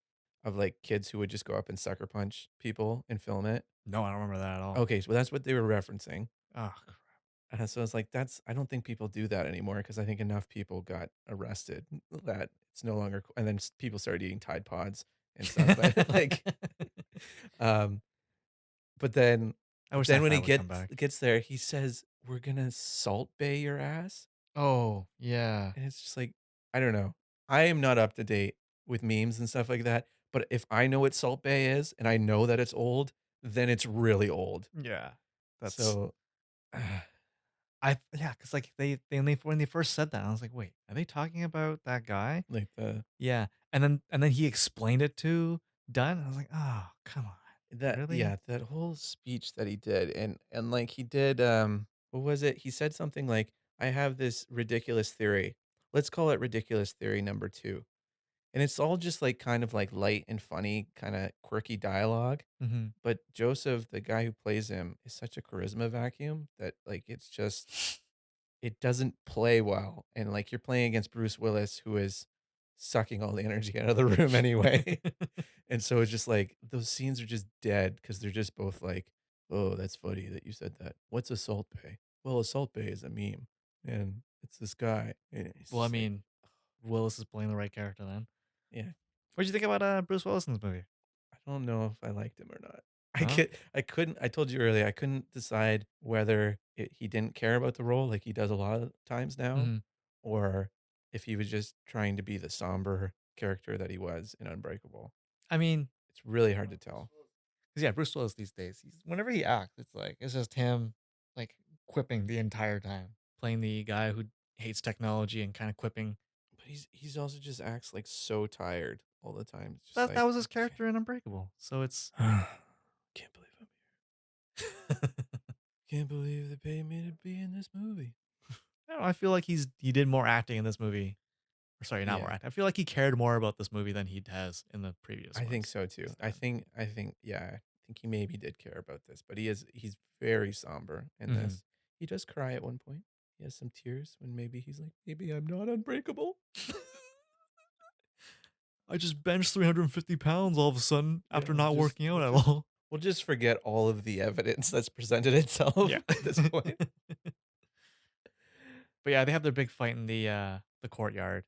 of, like, kids who would just go up and sucker punch people and film it? No, I don't remember that at all. Okay, so that's what they were referencing. Oh, crap. So I was like, "That's I don't think people do that anymore because I think enough people got arrested that it's no longer co," and then people started eating Tide Pods and stuff, but, like, um, but then I wish that when he fat would come back. gets there, he says, "We're gonna Salt Bay your ass," Oh, yeah. and it's just like, I don't know. I am not up to date with memes and stuff like that, but if I know what Salt Bay is and I know that it's old, then it's really old. Yeah. That's So yeah, because like they when they first said that, I was like, wait, are they talking about that guy? Like the Yeah, and then he explained it to Dunn. I was like, oh, come on, that really? yeah, that whole speech that he did, and like he did, what was it? He said something like, "I have this ridiculous theory. Let's call it ridiculous theory number 2." And it's all just like kind of like light and funny, kind of quirky dialogue. Hmm. But Joseph, the guy who plays him, is such a charisma vacuum that like it's just it doesn't play well. And like you're playing against Bruce Willis, who is sucking all the energy out of the room anyway. And so it's just like those scenes are just dead because they're just both like, "Oh, that's funny that you said that. What's a salt bay?" "Well, a salt bay is a meme, and it's this guy." And it's Well, I just like, mean, Willis is playing the right character then. yeah, What did you think about Bruce Willis in this movie? I don't know if I liked him or not. No. I couldn't. I told you earlier I couldn't decide whether he didn't care about the role like he does a lot of times now, Hmm. or if he was just trying to be the somber character that he was in Unbreakable. I mean, It's really hard to tell. 'cause yeah, Bruce Willis these days, he's whenever he acts, it's like it's just him like quipping the entire time, playing the guy who hates technology and kind of quipping. But he's also just acts like so tired all the time. It's just That like was his I can't. character in Unbreakable. So it's Can't believe I'm Can't believe they paid me to be in this movie. I don't know, I feel like he did more acting in this movie. Or sorry, not more Yeah. acting. I feel like he cared more about this movie than he has in the previous I think ones so too. instead. I think yeah, I think he maybe did care about this, but he's very somber in Hmm. this. He does cry at one point. He has some tears when maybe he's like, maybe I'm not unbreakable. I just benched 350 pounds all of a sudden Yeah, after not working out at all. we'll just forget all of the evidence that's presented itself Yeah. at this point. But yeah, they have their big fight in the courtyard,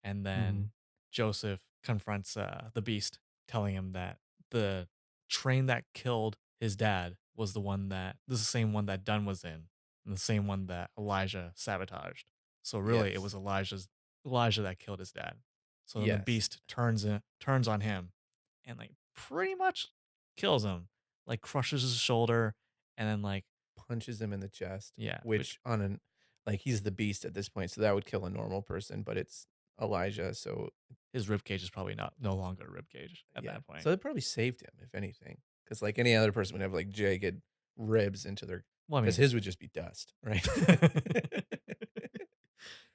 and Mhm. then Joseph confronts the beast, telling him that the train that killed his dad was the one that this is the same one that Dunn was in, and the same one that Elijah sabotaged. So really, it Yes. was Elijah that killed his dad. So then the Yes. beast turns on him, and like pretty much kills him, like crushes his shoulder, and then like Punches him in the chest, yeah, which which on an like he's the beast at this point, so that would kill a normal person, but it's Elijah, so his rib cage is probably not no longer a rib cage at yeah. that point. So it probably saved him, if anything, because like, any other person would have, like, jagged ribs into their Well, I because mean, his would just be dust, right?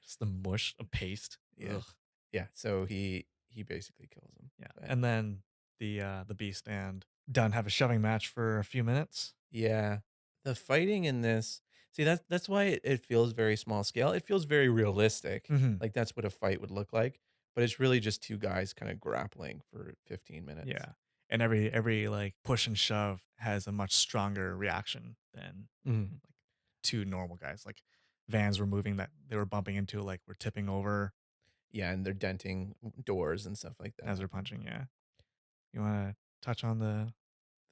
just the mush, a paste. Yeah. Ugh. Yeah, so he basically kills him, Yeah. but And then the beast and Dunn have a shoving match for a few minutes. yeah. The fighting in this see, that's why it feels very small scale, it feels very realistic, Hmm. like, that's what a fight would look like, but it's really just 2 guys kinda grappling for 15 minutes. Yeah. And every like push and shove has a much stronger reaction than Mhm. like two normal guys. Like vans were moving that they were bumping into, like were tipping over Yeah, and they're denting doors and stuff like as that. they're punching. Yeah. You want to touch on The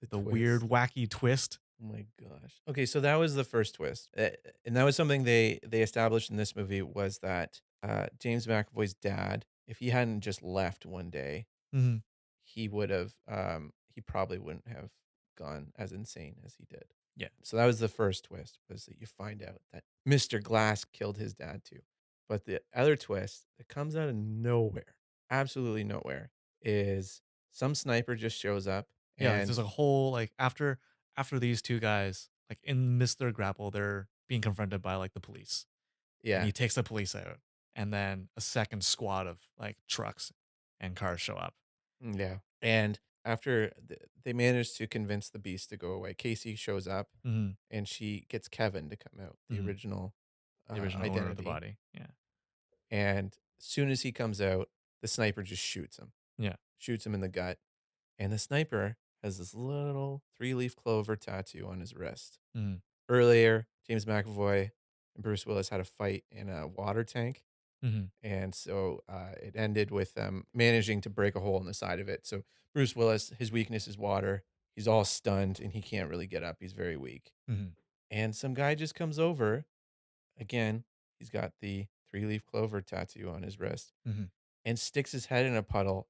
the weird twist. wacky twist? Oh my gosh. Okay, so that was the first twist, and that was something they established in this movie was that, James McAvoy's dad, if he hadn't just left one day, Hmm. he would've, he probably wouldn't have gone as insane as he did. Yeah. So that was the first twist, was that you find out that Mr. Glass killed his dad too. But the other twist that comes out of nowhere, absolutely nowhere, is some sniper just shows up Yeah, like there's and a whole like after these two guys like in Mr. Grapple, they're being confronted by like the police, and yeah. he takes the police out, and then a second squad of like trucks and cars show up. Yeah, and after they manage to convince the beast to go away, Casey shows up, Hmm. and she gets Kevin to come out, the Hmm. original, The original owner of the identity, body. Yeah, and as soon as he comes out, the sniper just yeah. shoots him in the gut, and the sniper has this little three-leaf clover tattoo on his wrist. Hmm. Earlier, James McAvoy and Bruce Willis had a fight in a water tank, Hmm. and so, it ended with them managing to break a hole in the side of it. So Bruce Willis, his weakness is water. He's all stunned and he can't really get up. He's very weak. Hmm. And some guy just comes over. Again, he's got the three-leaf clover tattoo on his wrist Hmm. and sticks his head in a puddle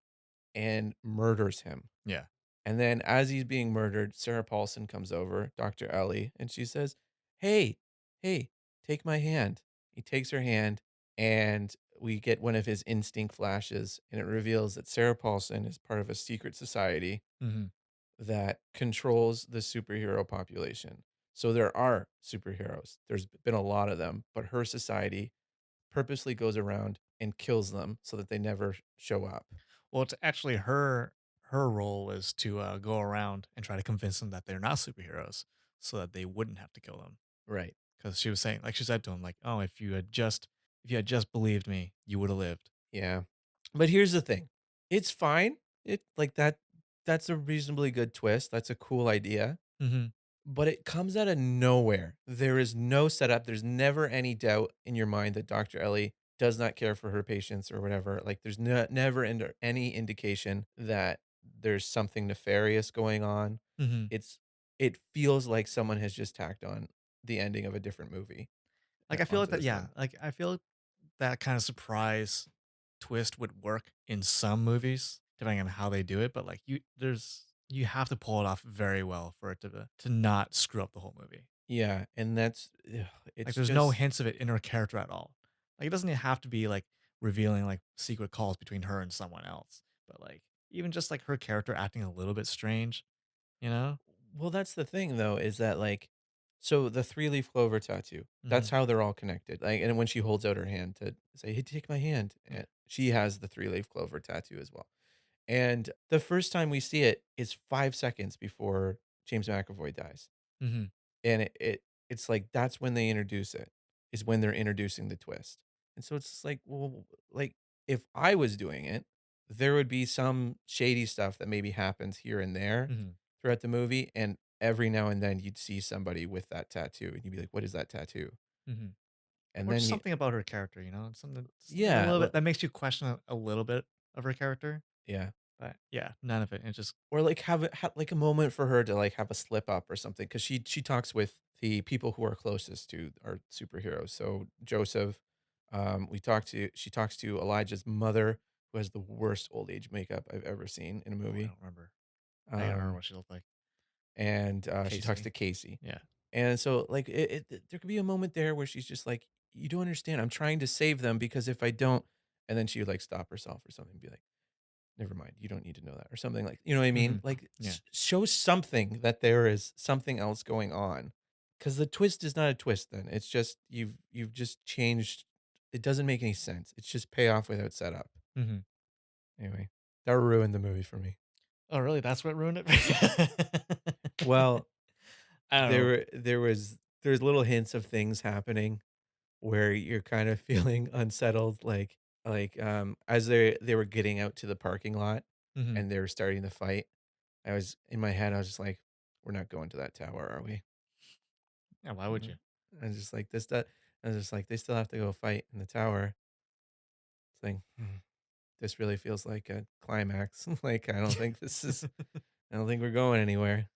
and murders him. Yeah, And then as he's being murdered, Sarah Paulson comes over, Dr. Ellie, and she says, "Hey, hey, take my hand." He takes her hand, and we get one of his instinct flashes, and it reveals that Sarah Paulson is part of a secret society Mhm. that controls the superhero population. So there are superheroes. There's been a lot of them, but her society purposely goes around and kills them so that they never show up. Well, it's actually her role was to, go around and try to convince them that they're not superheroes so that they wouldn't have to kill them. Right. Because she was saying like, she said to him, like, "Oh, if you had just believed me, you woulda lived." Yeah. But here's the thing. It's fine. It like that's a reasonably good twist. That's a cool idea. Mhm. But it comes out of nowhere. There is no setup. There's never any doubt in your mind that Dr. Ellie does not care for her patients or whatever. Like there's never any indication that there's something nefarious going on. Mhm. It's it feels like someone has just tacked on the ending of a different movie Like, I feel like onto that this yeah, one. like, I feel that kinda surprise twist would work in some movies, depending on how they do it, but, like, you have to pull it off very well for it to not screw up the whole movie. Yeah, and that's ugh, Like, it's there's no just hints of it in her character at all. Like, it doesn't even have to be, like, revealing, like, secret calls between her and someone else, but, like, even just, like, her character acting a little bit strange, you know? well, that's the thing though, is that like so the three-leaf clover tattoo, that's Mhm, how they're all connected. Like, and when she holds out her hand to say, "Hey, take my hand," yeah, she has the three-leaf clover tattoo as well. And the first time we see it is 5 seconds before James McAvoy dies. mhm, And it's like that's when they introduce it, is when they're introducing the twist. And so it's just like, well, like, if I was doing it, there would be some shady stuff that maybe happens here and there mhm, throughout the movie, and every now and then you'd see somebody with that tattoo, and you'd be like, "What is that tattoo?" mhm. And Or then just you something about her character, something a yeah, little bit that makes you question a little bit of her character, yeah. but yeah, none of it, it just Or, like, have like, a moment for her to, like, have a slip up or something, because she talks with the people who are closest to our superheroes. So, Joseph, she talks to Elijah's mother, who has the worst old age makeup I've ever seen in a oh, I movie. don't remember. I can't remember Um, what she looked like. and, she talks to Casey. Casey. Yeah. And so, like, there could be a moment there where she's just like, "You don't understand, I'm trying to save them because if I don't," and then she would, like, stop herself or something and be like, "Never mind, you don't need to know that," or something like, you know what I mean? Mhm. Like, Yeah. show something that there is something else going on, because the twist is not a twist then, it's just you've just changed it doesn't make any sense, it's just payoff without setup. Mhm. Anyway, that ruined the movie for me. Oh, really? That's what ruined it? Well, I don't know. there's little hints of things happening where you're kind of feeling unsettled, as they were getting out to the parking lot Mhm. and they were starting to fight. I was in my head, I was just like, "We're not going to that tower, are we?" Yeah, why would you? Mhm. I was just like, "This that," I was just like, "They still have to go fight in the tower." It's like, this really feels like a climax. Like, I don't think we're going anywhere.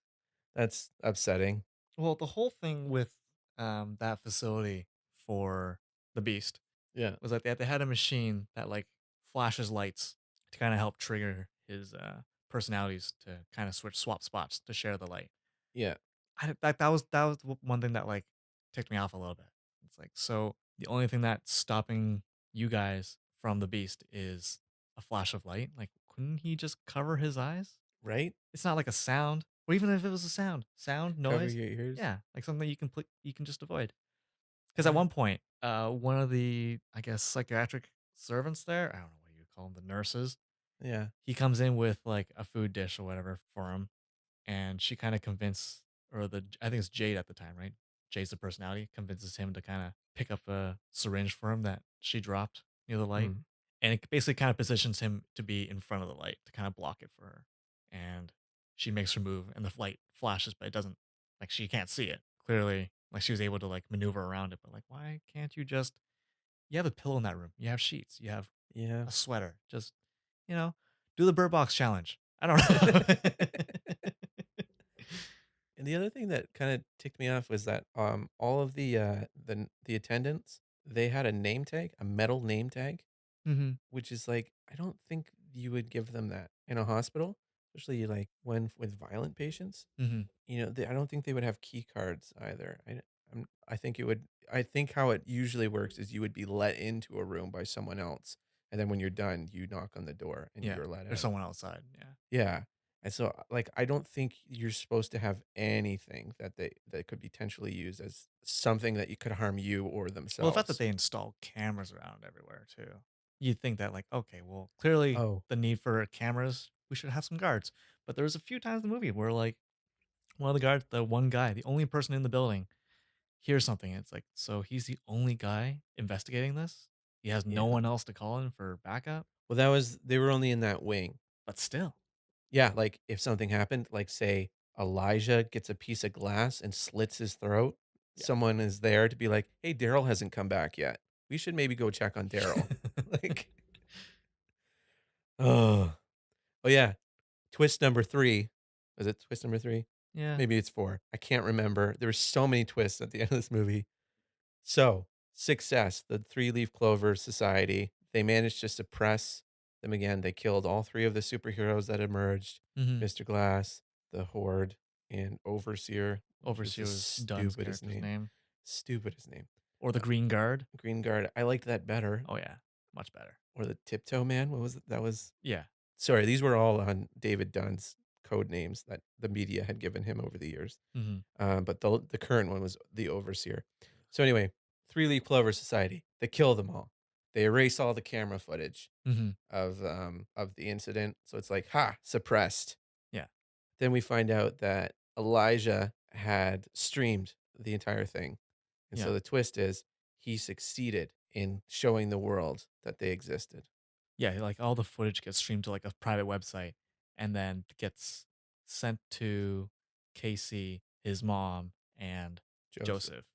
That's upsetting. Well, the whole thing with, that facility for the Beast Yeah. was that they had a machine that, like, flashes lights to kinda help trigger his, personalities to kinda swap spots to share the light. Yeah. That was one thing that, like, ticked me off a little bit. It's like, so the only thing that's stopping you guys from the Beast is a flash of light? Like, couldn't he just cover his eyes? Right? It's not like a sound, or even if it was a sound, Cover noise, your ears. yeah, like something you can just avoid. Because at Yeah. one point, one of the, I guess, psychiatric servants there, I don't know what you would call them, the nurses, Yeah. he comes in with, like, a food dish or whatever for him, and she kinda I think it's Jade at the time, right? Jade's the personality, convinces him to kinda pick up a syringe for him that she dropped near the light, Mm. and it basically kinda positions him to be in front of the light to kinda block it for her, and she makes her move, and the light flashes, but it doesn't, like, she can't see it. Clearly, like, she was able to, like, maneuver around it, but, like, why can't you have a pillow in that room, you have sheets, you have Yeah. a sweater, just, you know, do the Bird Box challenge. I don't know. And the other thing that kinda ticked me off was that, all of the attendants, they had a name tag, a metal name tag, Mhm, which is like, I don't think you would give them that in a hospital, especially, like, when with violent patients. mhm. You know, I don't think they would have key cards either. I think it would I think how it usually works is you would be let into a room by someone else, and then when you're done, you knock on the door and Yeah, you're let there's out. someone outside. Yeah. Yeah, and so, like, I don't think you're supposed to have anything that could potentially use as something that you could harm you or Well, the fact that themselves. they install cameras around everywhere too, you'd think that like, okay, well, clearly Oh, the need for cameras, we should have some guards. But there was a few times in the movie where like one of the guards, the one guy, the only person in the building, hears something. And it's like, so he's the only guy investigating this. He has no yeah. one else to call in for backup. Well, that was they were only in that wing. But still, Yeah, like, if something happened, like, say, Elijah gets a piece of glass and slits his throat, yeah. someone is there to be like, "Hey, Daryl hasn't come back yet. We should maybe go check on Daryl." Like, oh. Oh, yeah. Twist number 3. Was it twist number 3? Yeah. Maybe it's 4. I can't remember. There were so many twists at the end of this movie. So, success, the three-leaf clover society, they managed to suppress them again. They killed all 3 of the superheroes that emerged, Hmm. Mr. Glass, the Horde, and Overseer, which was the Overseer was Dunn's stupidest character's name. name. Stupidest name. Or the Green Guard. Green Guard, I liked that better. Oh yeah. Much better. Or the Tiptoe Man, what was it? That was Yeah. sorry, these were all on David Dunn's code names that the media had given him over the years. Hmm. But the current one was the Overseer. So anyway, Three Leaf Clover Society, they kill them all. They erase all the camera footage Hmm. of the incident. So it's like, ha, suppressed. Yeah. Then we find out that Elijah had streamed the entire thing. And Yeah. so the twist is he succeeded in showing the world that they existed. Yeah, like all the footage gets streamed to like a private website and then gets sent to Casey, his mom, and Joseph. Joseph.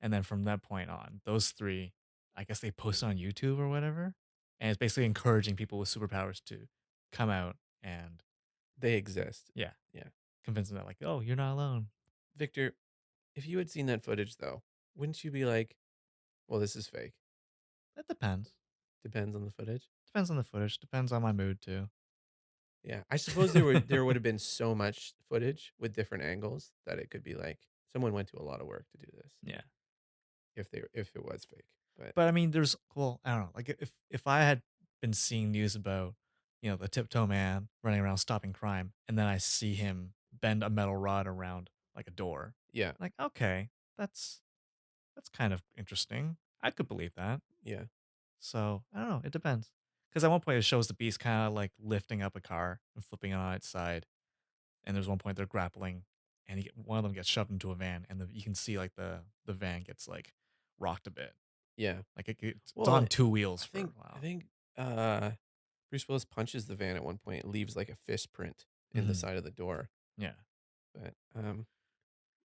And then from that point on, those three, I guess they post on YouTube or whatever. And it's basically encouraging people with superpowers to come out and They exist. yeah, Yeah. convince them that like, oh, you're not alone. Victor, if you had seen that footage though, wouldn't you be like, well, this is fake? That depends. Depends on the footage. Depends on the footage. Depends on my mood too. Yeah, I suppose there would have been so much footage with different angles that it could be like someone went to a lot of work to do this Yeah. if it was fake. But But I mean, there's well, I don't know. Like if I had been seeing news about, the tiptoe man running around stopping crime, and then I see him bend a metal rod around like a door, yeah, like okay, that's kind of interesting. I could believe that. yeah, So I don't know. It depends. Because at one point it shows the beast kind of like lifting up a car and flipping it on its side, and there's one point they're grappling, and one of them gets shoved into a van, and you can see like the van gets like rocked a bit. yeah. Like it's Well, on two wheels I for a think I while. think uh Bruce Willis punches the van at one point. It leaves like a fist print in the Mhm. side of the door. Yeah. But So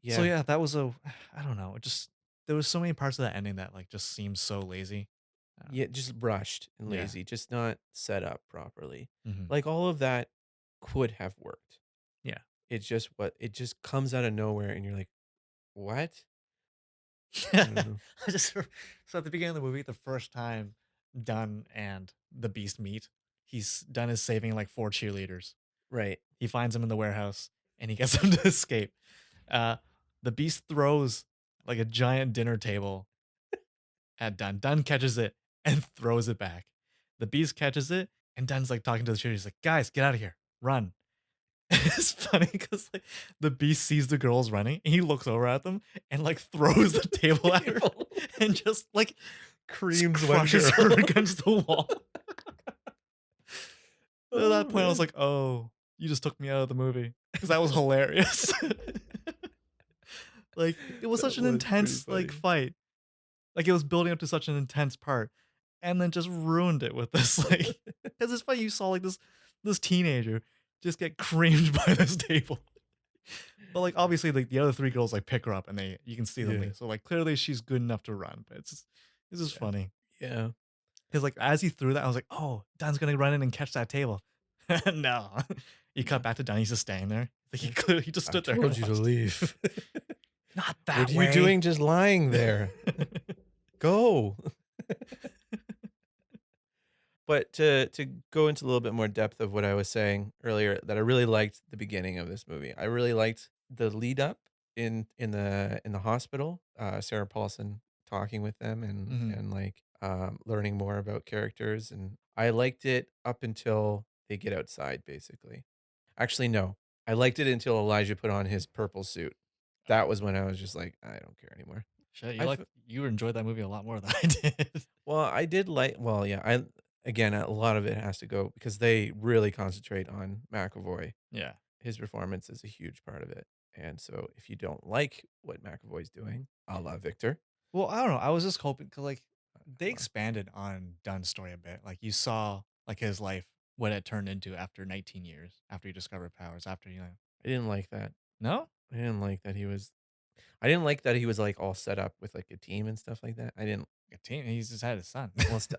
yeah, yeah, that was a I don't know, it just there was so many parts of that ending that, like, just seemed so lazy. yeah, just rushed and Yeah. lazy, just not set up properly. Mhm. Like all of that could have worked. Yeah. It just comes out of nowhere, and you're like, what? I don't know. I just so at the beginning of the movie, the first time Dunn and the Beast meet, Dunn is saving, like, 4 cheerleaders. Right. He finds them in the warehouse, and he gets them to escape. Uh, the Beast throws, like, a giant dinner table at Dunn. Dunn catches it and throws it back. The Beast catches it, and Dunn's like talking to the cheerleaders. He's like, "Guys, get out of here! Run!" It's funny because like the Beast sees the girls running, and he looks over at them and like throws the table at her, Table. and just like Creams one crushes her girl. against the wall. At Oh, that point, I was man. like, "Oh, you just took me out of the movie," because that was hilarious. Like it was That such an was pretty intense like funny. fight. Like, it was building up to such an intense part, and then just ruined it with this, like, because it's funny you saw, like, this teenager just get creamed by this table. But, like, obviously, like, the other 3 girls, like, pick her up, and you can see them Yeah, leave. So, like, clearly she's good enough to run, but it's just yeah, funny yeah, because like, as he threw that, I was like, "Oh, Don's gonna run in and catch that table." No. You cut no, back to Don, he's just standing there. Like, yeah. he just "I stood there told and you to watched. leave. "Not What that are you way." doing just lying there? Go." But to go into a little bit more depth of what I was saying earlier, that I really liked the beginning of this movie. I really liked the lead up. in the hospital, Sarah Paulson talking with them Mhm. and, like, learning more about characters, and I liked it up until they get outside, basically. Actually, no. I liked it until Elijah put on his purple suit. That was when I was just like, "I don't care anymore." Shit, I f you enjoyed that movie a lot more than I did. well, I did like well, yeah, I again, a lot of it has to go because they really concentrate on McAvoy. Yeah. His performance is a huge part of it, and so if you don't like what McAvoy's doing, a la Victor, Well, I don't know. I was just hoping because like they come on. expanded on Dunn's story a bit. Like you saw like his life, what it turned into after 19 years, after he discovered powers, after you know. I didn't like that. No, I didn't like that he was, like, all set up with, like, a team and stuff like that. I didn't a team. He's just had his son.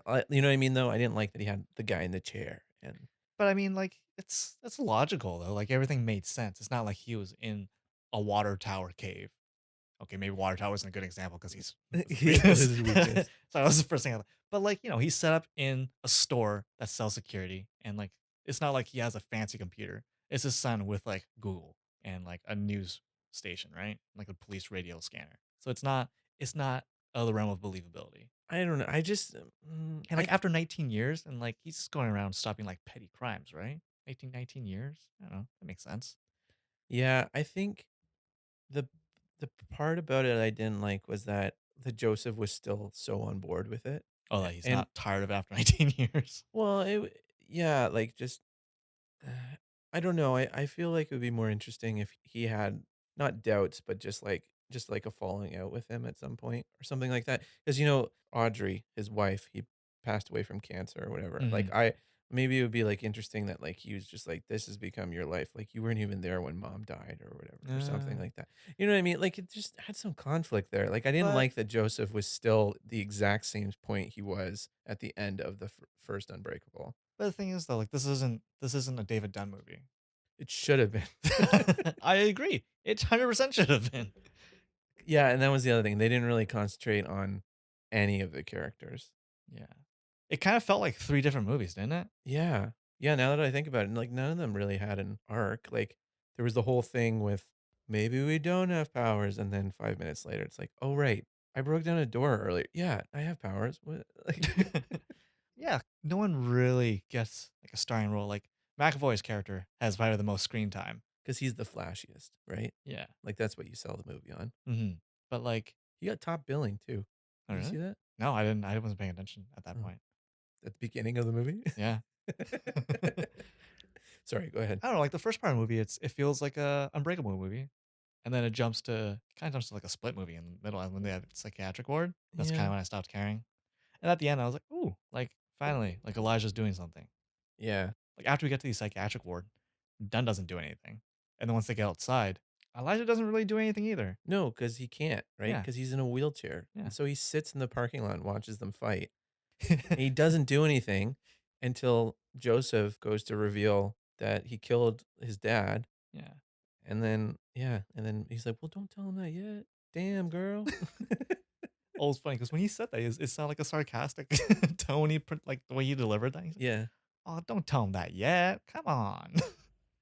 well, you know what I mean, though? I didn't like that he had the guy in the chair and But I mean, like it's logical though. Like everything made sense. It's not like he was in a water tower cave. Okay, maybe water tower isn't a good example because he's that's his yeah, that was weakness. his weakness. So that was the first thing. But like he's set up in a store that sells security, and like it's not like he has a fancy computer. It's his son with like Google and like a news station, right? Like a police radio scanner. So it's not out of the realm of believability. I don't know, I just, And like after 19 years, and like he's just going around stopping like petty crimes, right? 19 years. I don't know. That makes sense. yeah, I think the the part about it I didn't like was that the Joseph was still so on board with it, Oh, that he's and not tired of after 19 years. well, yeah, like, just I don't know. I feel like it would be more interesting if he had not doubts, but just like a falling out with him at some point or something like that. Because Audrey, his wife, he passed away from cancer or whatever. Like Mhm. I maybe it would be like interesting that like he was just like this has become your life. Like you weren't even there when mom died or whatever or something Uh, like that. You know what I mean? Like it just had some conflict there. Like I didn't but like that Joseph was still the exact same point he was at the end of the first Unbreakable. But the thing is though, like this isn't a David Dunn movie. It should have been. I agree. It 100% should have been. Yeah, and that was the other thing. They didn't really concentrate on any of the characters. Yeah. It kind of felt like 3 different movies, didn't it? Yeah. Yeah, now that I think about it, like none of them really had an arc. Like there was the whole thing with maybe we don't have powers and then 5 minutes later it's like, "Oh right, I broke down a door earlier. Yeah, I have powers." What like Yeah, no one really gets like a starring role. Like McAvoy's character has probably the most screen time. cuz he's the flashiest, right? Yeah. Like that's what you sell the movie on. Mhm. But like, He got top billing too. oh Did you see really? that? No, I didn't. I wasn't paying attention at that Oh, point. at the beginning of the movie? Yeah. Sorry, go ahead. I don't know, like the first part of the movie, it feels like a Unbreakable movie. And then it kind of jumps to like a split movie in the middle when they have psychiatric ward. That's kind Yeah. of when I stopped caring. And at the end, I was like, ooh, like finally, like Elijah's doing something. Yeah. Like after we get to the psychiatric ward, Dunn doesn't do anything. And then once they get outside, Elijah doesn't really do anything either. No, because he can't, right? Yeah. Because he's in a wheelchair, Yeah. and so he sits in the parking lot and watches them fight, and he doesn't do anything until Joseph goes to reveal that he killed his dad, Yeah. and then yeah, and then he's like, "Well, don't tell him that yet. Damn, girl." Oh, it's funny because when he said that, it sounded like a sarcastic tone. Like the way he delivered that. He's like, Yeah, oh, don't tell him that yet. Come on.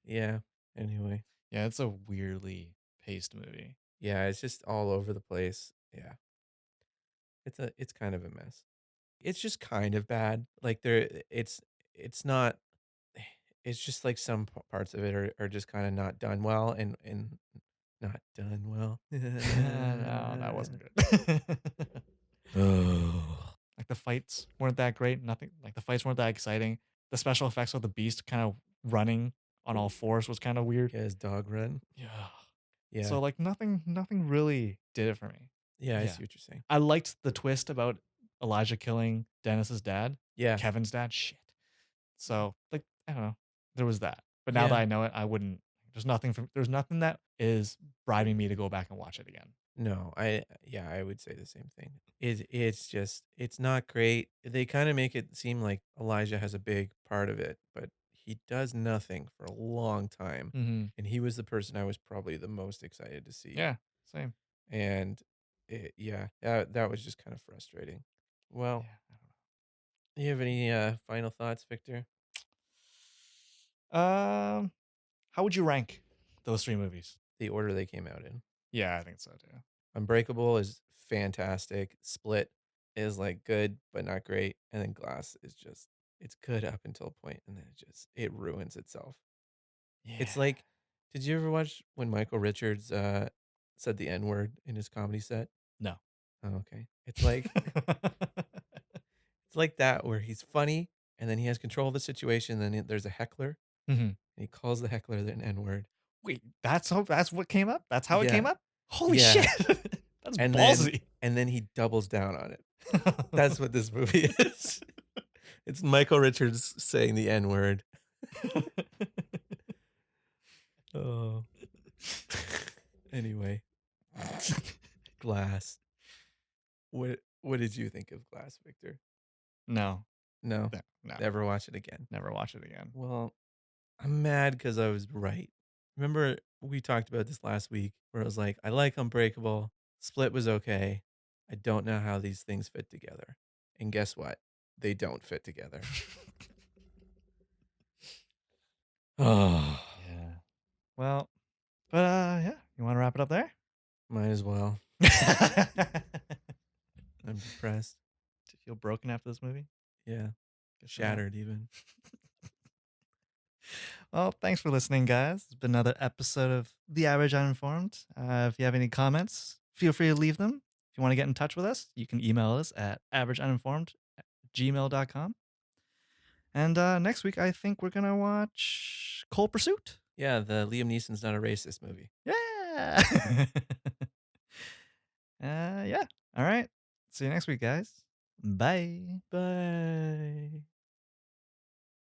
yeah. Anyway, Yeah, it's a weirdly paced movie. yeah, it's just all over the place. Yeah, it's kind of a mess. It's just kind of bad. Like, it's not it's just like some parts of it are just kinda not done well and not done well. No, that wasn't good. Oh. Like the fights weren't that great. Nothing like the fights weren't that exciting. The special effects of the beast kind of running on all fours was kind of weird. Yeah, his dog run. Yeah. Yeah. So like nothing really did it for me. Yeah, I Yeah. see what you're saying. I liked the twist about Elijah killing Dennis's dad, Yeah. Kevin's dad. Shit. So like I don't know. There was that. But now that Yeah. I know it, I wouldn't there's nothing that is bribing me to go back and watch it again. No, yeah, I would say the same thing. It's just it's not great. They kinda make it seem like Elijah has a big part of it, but he does nothing for a long time, Mhm. and he was the person I was probably the most excited to see. Yeah. Same. And yeah, that was just kind of frustrating. Well, Yeah. I don't you have any final thoughts, Victor? know. How would you rank those 3 movies? The order they came out in. Yeah, I think so too. Unbreakable is fantastic. Split is, like, good, but not great, and then Glass is just it's good up until a point, and then it ruins itself. It's Yeah. like did you ever watch when Michael Richards, said the N word in his comedy set? No. Oh, okay. It's like that where he's funny, and then he has control of the situation, then there's a heckler, Mhm. and he calls the heckler an N word. Wait, that's what came up? That's how it came Yeah, up? Holy shit. yeah, That's and then ballsy. and then he doubles down on it. That's what this movie is. It's Michael Richards saying the N word. Oh. Anyway, Glass. What did you think of Glass, Victor? No. No, No, no. never watch it again. Never watch it again. Well, I'm mad because I was right. Remember we talked about this last week where I was like, I like Unbreakable. Split was okay. I don't know how these things fit together. And guess what? They don't fit together. Oh, Yeah. Well, but, yeah, you wanna wrap it up there? might as well. I'm depressed. Do you feel broken after this movie? Yeah. Good to know. Shattered even. Well, thanks for listening, guys. It's been another episode of The Average Uninformed. If you have any comments, feel free to leave them. If you want to get in touch with us, you can email us at averageuninformed@gmail.com. And next week, I think we're going to watch Cold Pursuit. Yeah, the Liam Neeson's not a racist movie. Yeah. Yeah. All right. See you next week, guys. Bye. Bye.